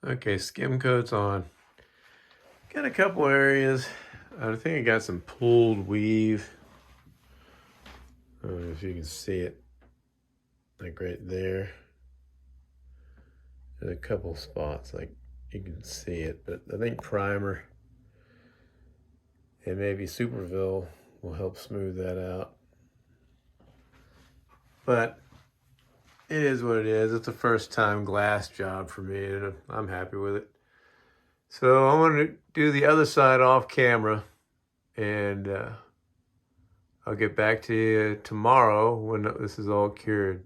Okay, skim coat's on. Got a couple areas. I think I got some pulled weave. I don't know if you can see it, like right there. There's a couple spots, like you can see it, but I think primer and maybe Superville will help smooth that out. But it is what it is. It's a first time glass job for me, and I'm happy with it. So I'm going to do the other side off camera, and I'll get back to you tomorrow when this is all cured.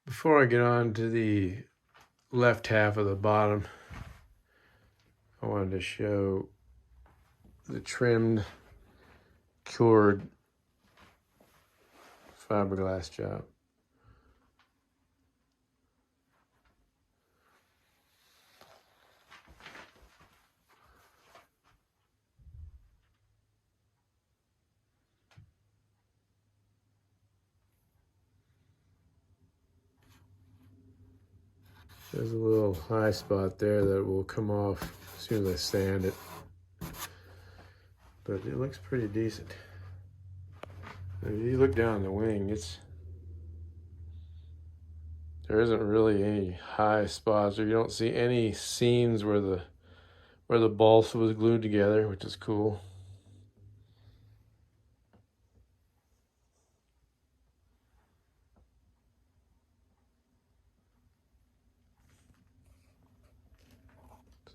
Before I get on to the left half of the bottom, I wanted to show the trimmed, cured fiberglass job. There's a little high spot there that will come off as soon as I sand it. But it looks pretty decent. If you look down the wing, there isn't really any high spots, or you don't see any seams where the balsa was glued together, which is cool.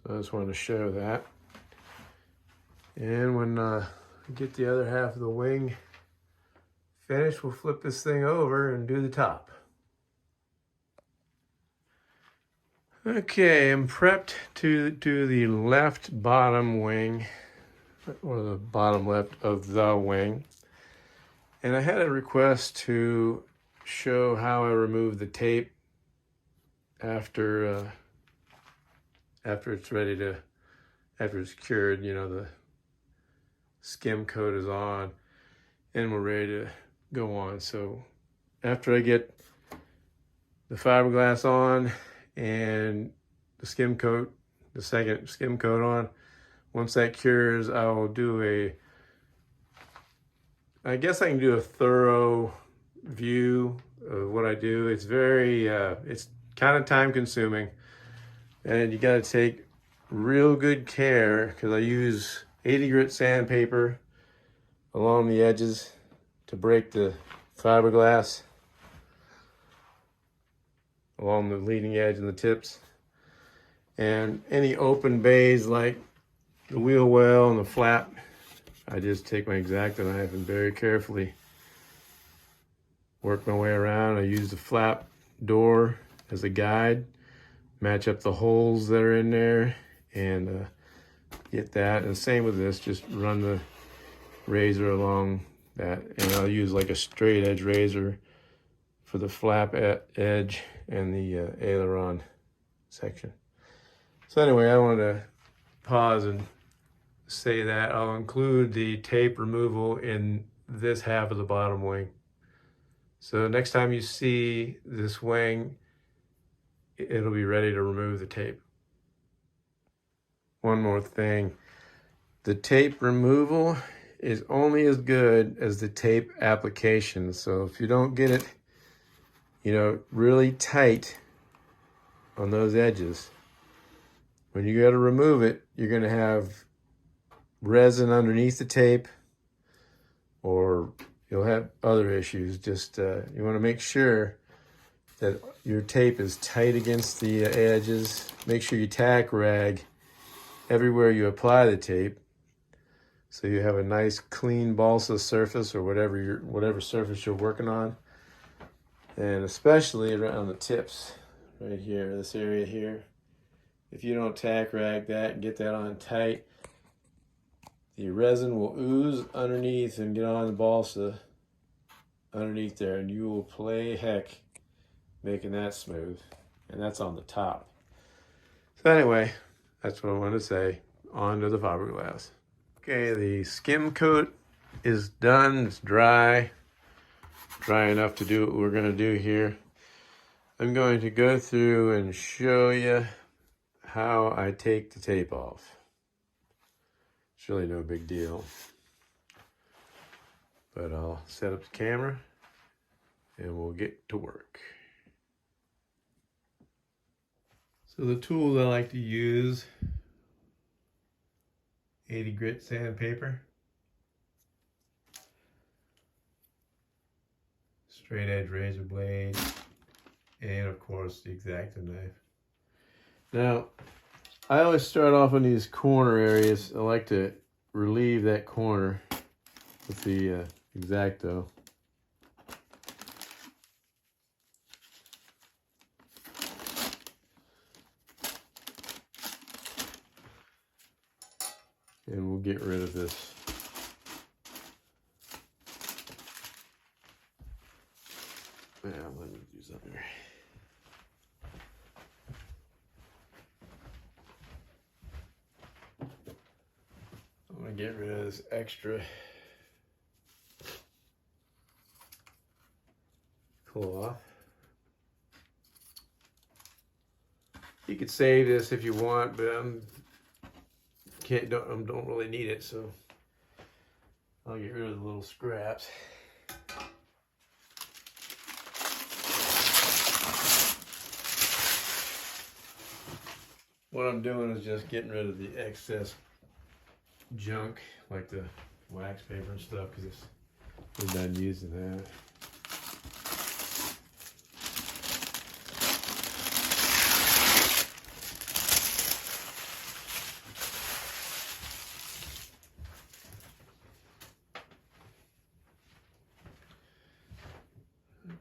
So I just wanted to show that. And when I get the other half of the wing finished, we'll flip this thing over and do the top. Okay, I'm prepped to do the left bottom wing, or the bottom left of the wing. And I had a request to show how I remove the tape after it's cured, you know, the skim coat is on and we're ready to go on. So after I get the fiberglass on and the skim coat, the second skim coat on, once that cures, I will do I guess I can do a thorough view of what I do. It's it's kind of time consuming, and you got to take real good care because I use 80 grit sandpaper along the edges to break the fiberglass along the leading edge and the tips. And any open bays like the wheel well and the flap, I just take my X-Acto knife and very carefully work my way around. I use the flap door as a guide, match up the holes that are in there, and get that. And same with this, just run the razor along that. And I'll use like a straight edge razor for the flap edge and the aileron section. So anyway, I wanted to pause and say that I'll include the tape removal in this half of the bottom wing. So next time you see this wing, it'll be ready to remove the tape. One more thing, the tape removal is only as good as the tape application. So if you don't get it, you know, really tight on those edges, when you go to remove it, you're going to have resin underneath the tape, or you'll have other issues. Just you want to make sure that your tape is tight against the edges. Make sure you tack rag everywhere you apply the tape so you have a nice clean balsa surface, or whatever surface you're working on, and especially around the tips right here, this area here. If you don't tack rag that and get that on tight, the resin will ooze underneath and get on the balsa underneath there, and you will play heck making that smooth. And that's on the top. So anyway, that's what I wanted to say. On to the fiberglass. Okay, the skim coat is done. It's dry enough to do what we're going to do here. I'm going to go through and show you how I take the tape off. It's really no big deal, but I'll set up the camera and we'll get to work. So the tools I like to use, 80 grit sandpaper, straight edge razor blade, and of course the X-Acto knife. Now, I always start off in these corner areas. I like to relieve that corner with the X-Acto. And we'll get rid of this. Yeah, let me do something here. I'm gonna get rid of this extra cloth. You could save this if you want, but don't really need it, so I'll get rid of the little scraps. What I'm doing is just getting rid of the excess junk, like the wax paper and stuff, because we're done using that.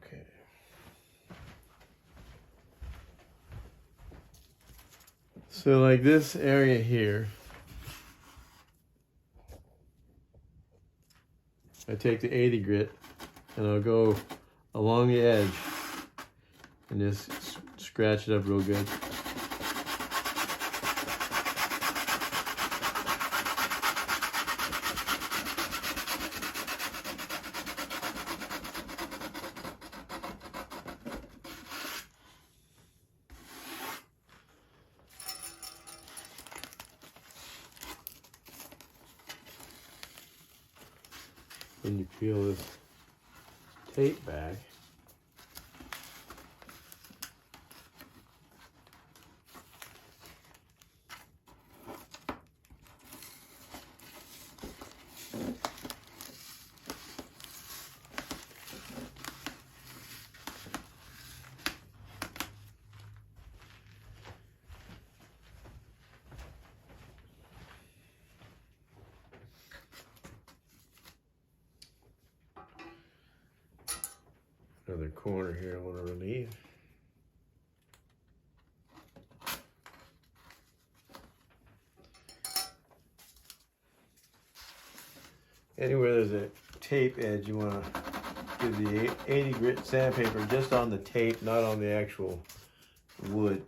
Okay. So like this area here, I take the 80 grit and I'll go along the edge and just scratch it up real good. Then you peel this tape back. Another corner here I want to relieve. Anywhere there's a tape edge, you want to give the 80 grit sandpaper just on the tape, not on the actual wood.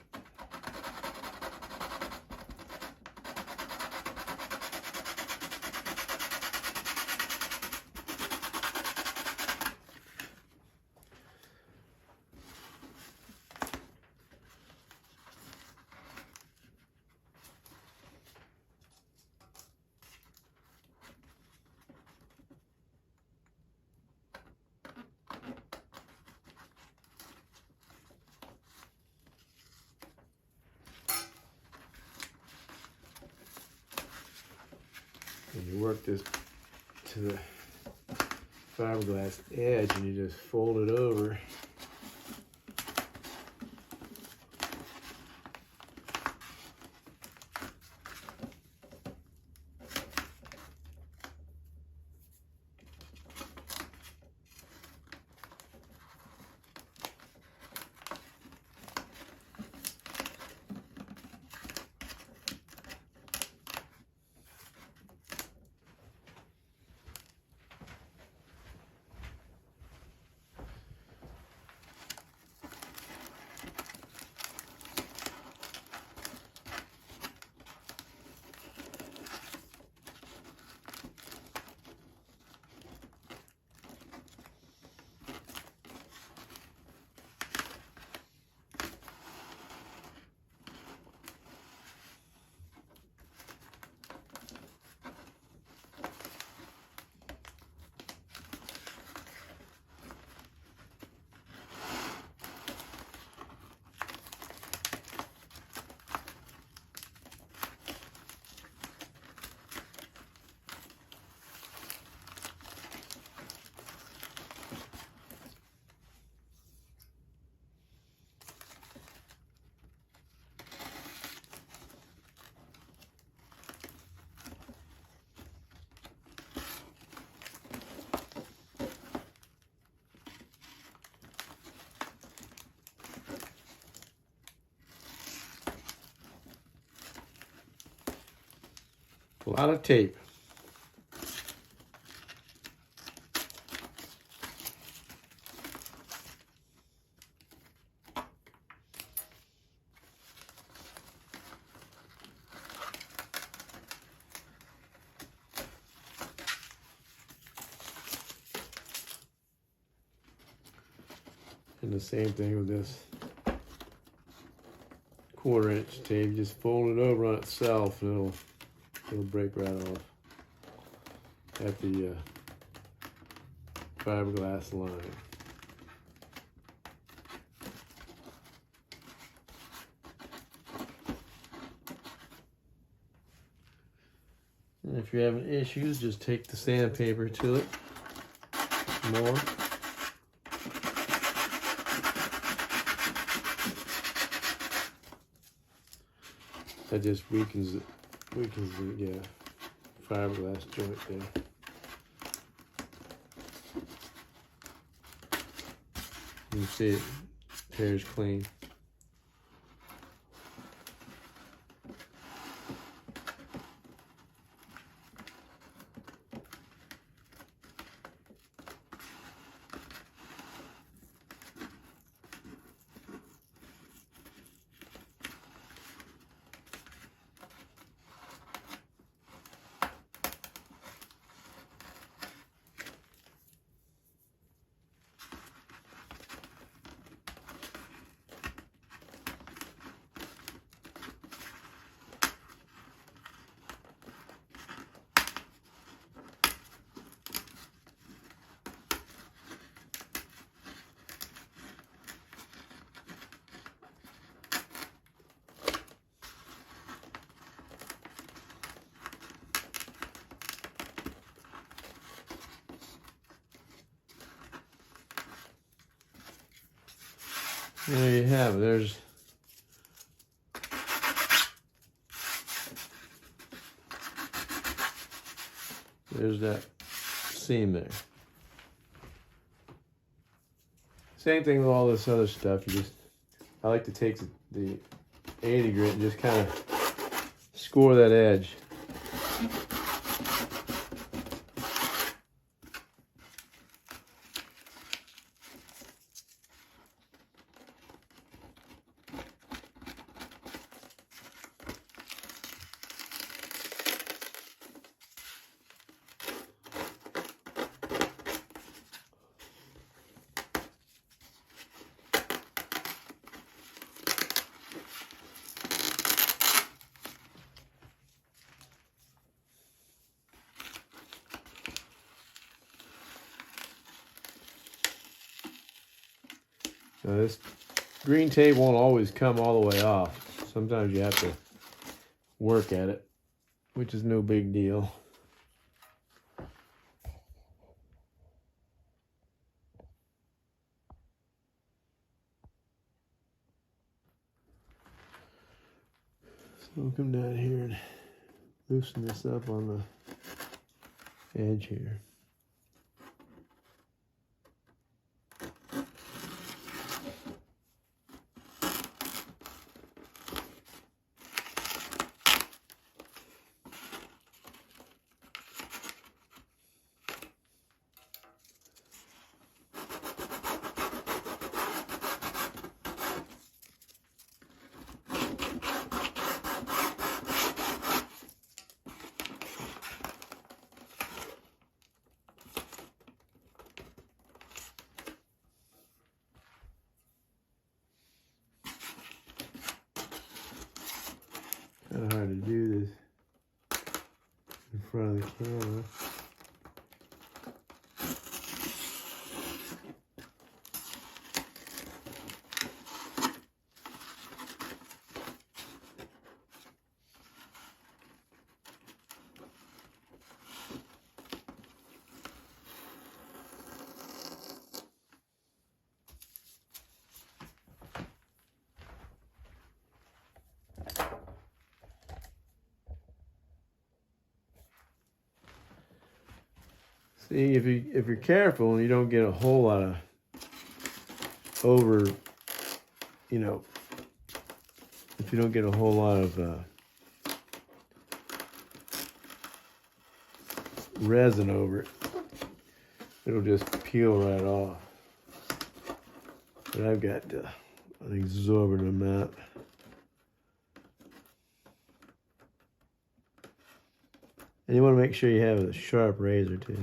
And you work this to the fiberglass edge and you just fold it over. A lot of tape. And the same thing with this 1/4" tape. Just fold it over on itself and it'll break right off at the fiberglass line. And if you're having issues, just take the sandpaper to it more. That just weakens the fiberglass joint there. You see it tears clean. There you have it. There's that seam there. Same thing with all this other stuff. I like to take the 80 grit and just kind of score that edge. Now this green tape won't always come all the way off. Sometimes you have to work at it, which is no big deal. So we'll come down here and loosen this up on the edge here. Kind of hard to do this in front of the camera. See, if you're careful and you don't get a whole lot of if you don't get a whole lot of resin over it, it'll just peel right off. But I've got an exorbitant amount. And you want to make sure you have a sharp razor too.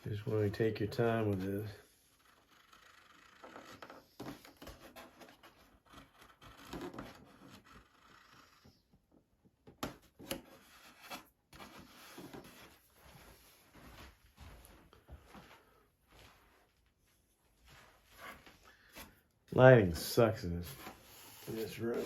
Just want to take your time with this. Lighting sucks in this room.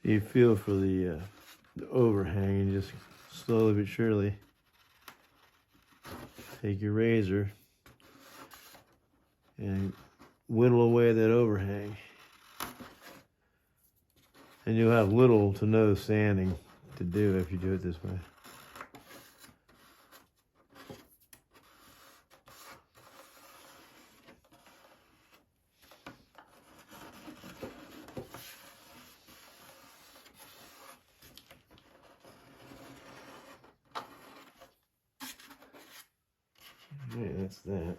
You feel for the overhang and just slowly but surely take your razor and whittle away that overhang. And you'll have little to no sanding to do if you do it this way. Yeah, that's that.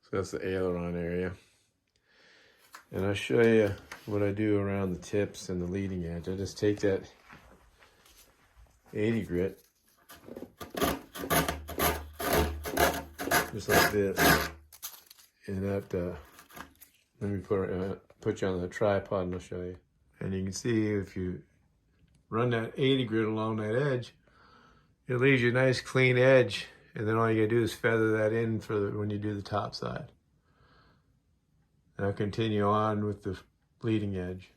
So that's the aileron area. And I'll show you what I do around the tips and the leading edge. I just take that 80 grit, just like this, and that, let me put you on the tripod and I'll show you. And you can see if you run that 80 grit along that edge, it leaves you a nice clean edge, and then all you gotta do is feather that in for when you do the top side. And I'll continue on with the leading edge.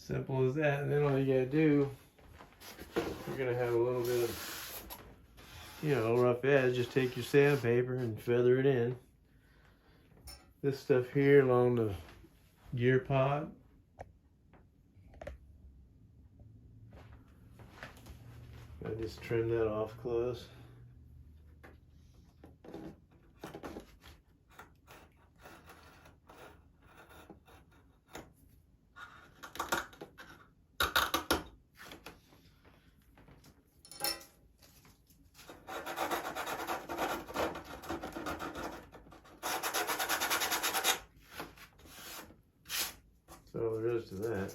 Simple as that. And then all you gotta do, you're gonna have a little bit of, you know, rough edge. Just take your sandpaper and feather it in. This stuff here along the gear pod. I just trim that off close. So there is to that.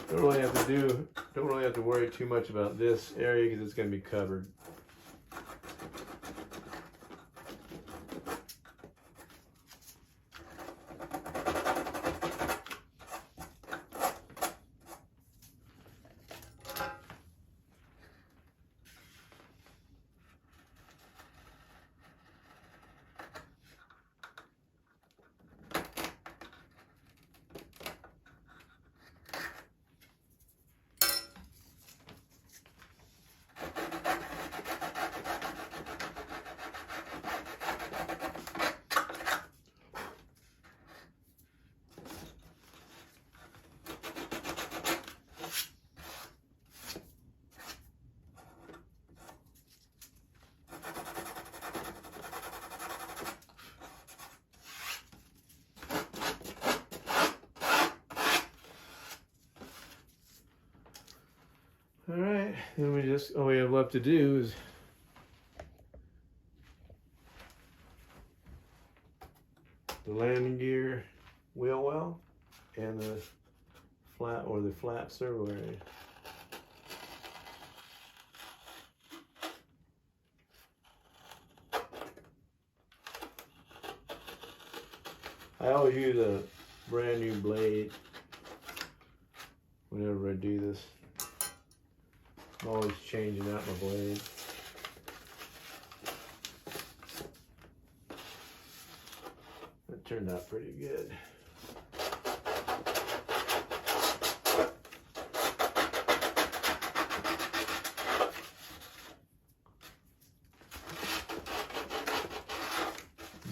Don't really have to worry too much about this area because it's going to be covered. Alright, then all we have left to do is the landing gear wheel well and the flat servo area. I always use a brand new blade whenever I do this. I'm always changing out my blade. That turned out pretty good.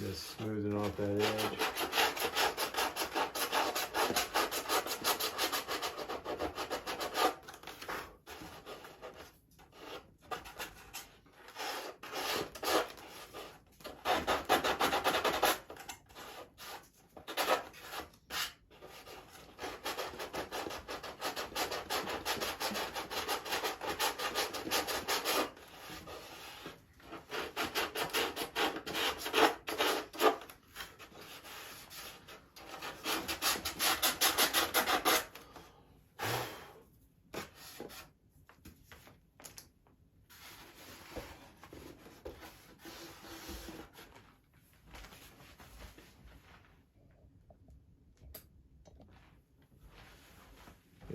Just smoothing off that edge.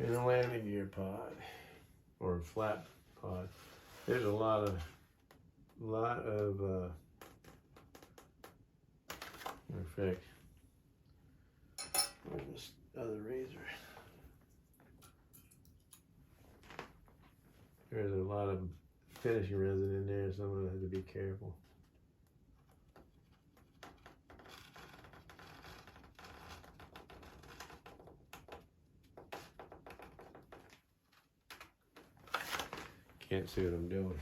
In a landing gear pod or flat pod, there's a lot of in fact, where's this other razor? There's a lot of finishing resin in there, so I'm gonna have to be careful. Can't see what I'm doing.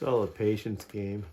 It's all a patience game.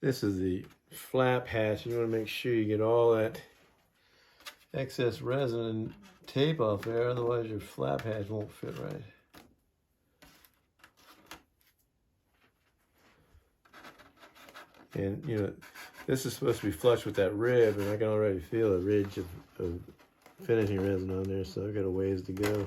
This is the flap hatch. You want to make sure you get all that excess resin and tape off there, otherwise your flap hatch won't fit right. And you know, this is supposed to be flush with that rib, and I can already feel a ridge of finishing resin on there, so I've got a ways to go.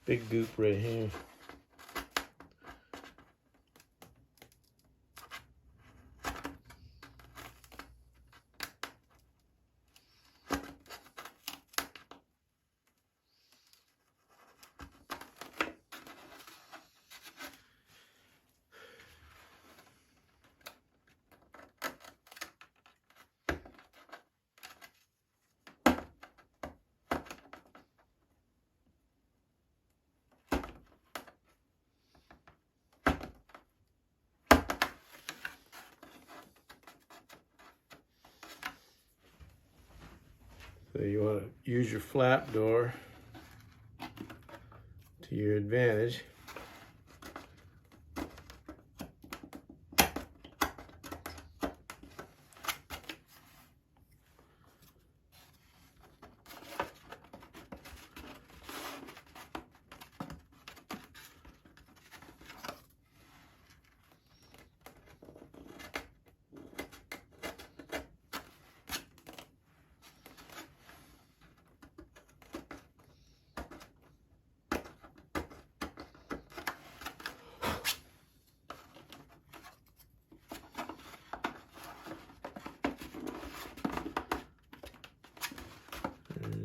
Big goop right here. So you want to use your flap door to your advantage.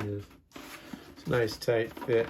it is. It's a nice tight fit.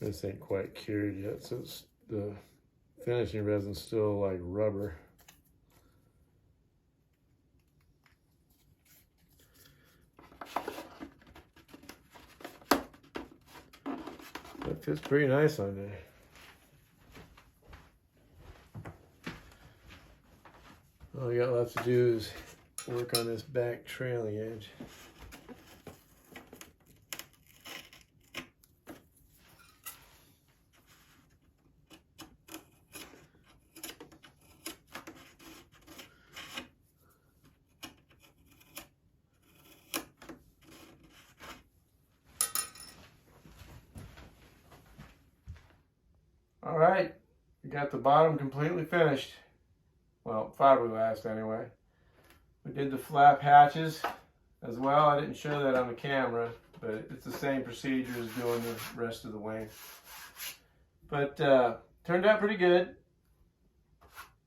This ain't quite cured yet, so it's, the finishing resin's still like rubber. That fits pretty nice on there. All we got left to do is work on this back trailing edge. All right, we got the bottom completely finished. Well, fiberglass anyway. We did the flap hatches as well. I didn't show that on the camera, but it's the same procedure as doing the rest of the wing. But turned out pretty good.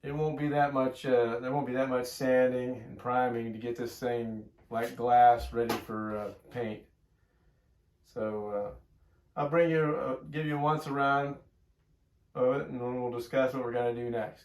It won't be that much. There won't be that much sanding and priming to get this thing like glass ready for paint. So I'll bring you, give you a once around of it, and then we'll discuss what we're going to do next.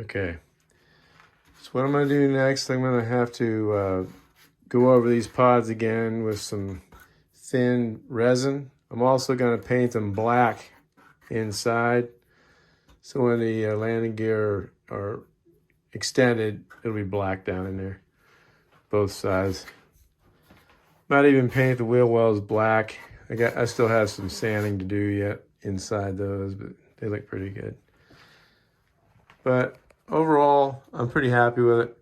Okay, so what I'm going to do next, I'm going to have to go over these pods again with some thin resin. I'm also going to paint them black inside, so when the landing gear are extended, it'll be black down in there, both sides. Might even paint the wheel wells black. I still have some sanding to do yet inside those, but they look pretty good. But overall, I'm pretty happy with it.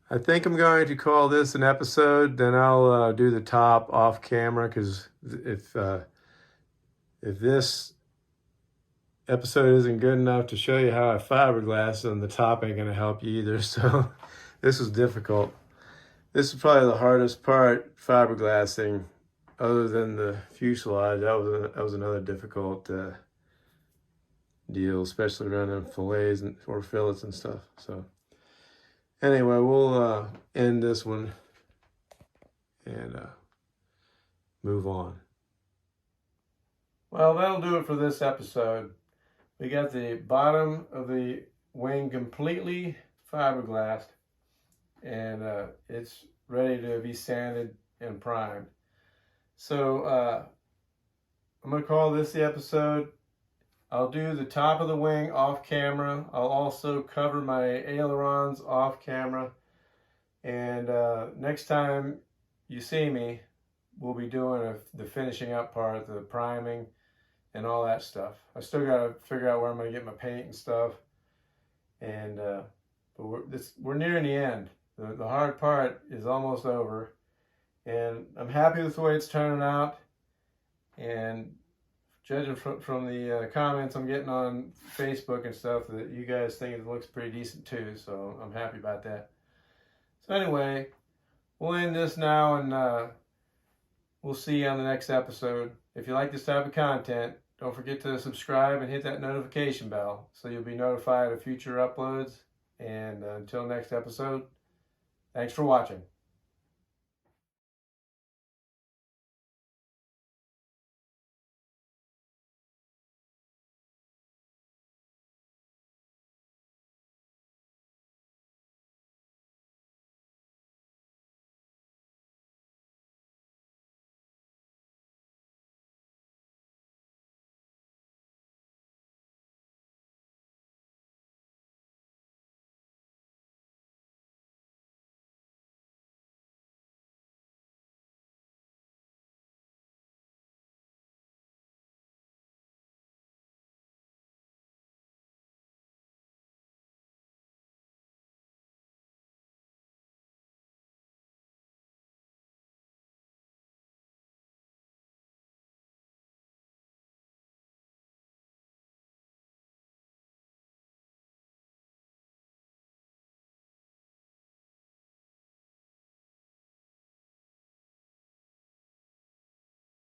I think I'm going to call this an episode. Then I'll do the top off camera, because if this episode isn't good enough to show you how I fiberglass, then the top ain't going to help you either. So this was difficult. This is probably the hardest part, fiberglassing, other than the fuselage. That was another difficult deal, especially running fillets or fillets and stuff. So anyway, we'll end this one and move on. Well, that'll do it for this episode. We got the bottom of the wing completely fiberglassed, and it's ready to be sanded and primed. So I'm going to call this the episode. I'll do the top of the wing off camera. I'll also cover my ailerons off camera. And next time you see me, we'll be doing the finishing up part, the priming and all that stuff. I still got to figure out where I'm going to get my paint and stuff. And but we're nearing the end. The hard part is almost over, and I'm happy with the way it's turning out. And judging from the comments I'm getting on Facebook and stuff, that you guys think it looks pretty decent too. So I'm happy about that. So anyway, we'll end this now, and we'll see you on the next episode. If you like this type of content, don't forget to subscribe and hit that notification bell so you'll be notified of future uploads. And until next episode, thanks for watching.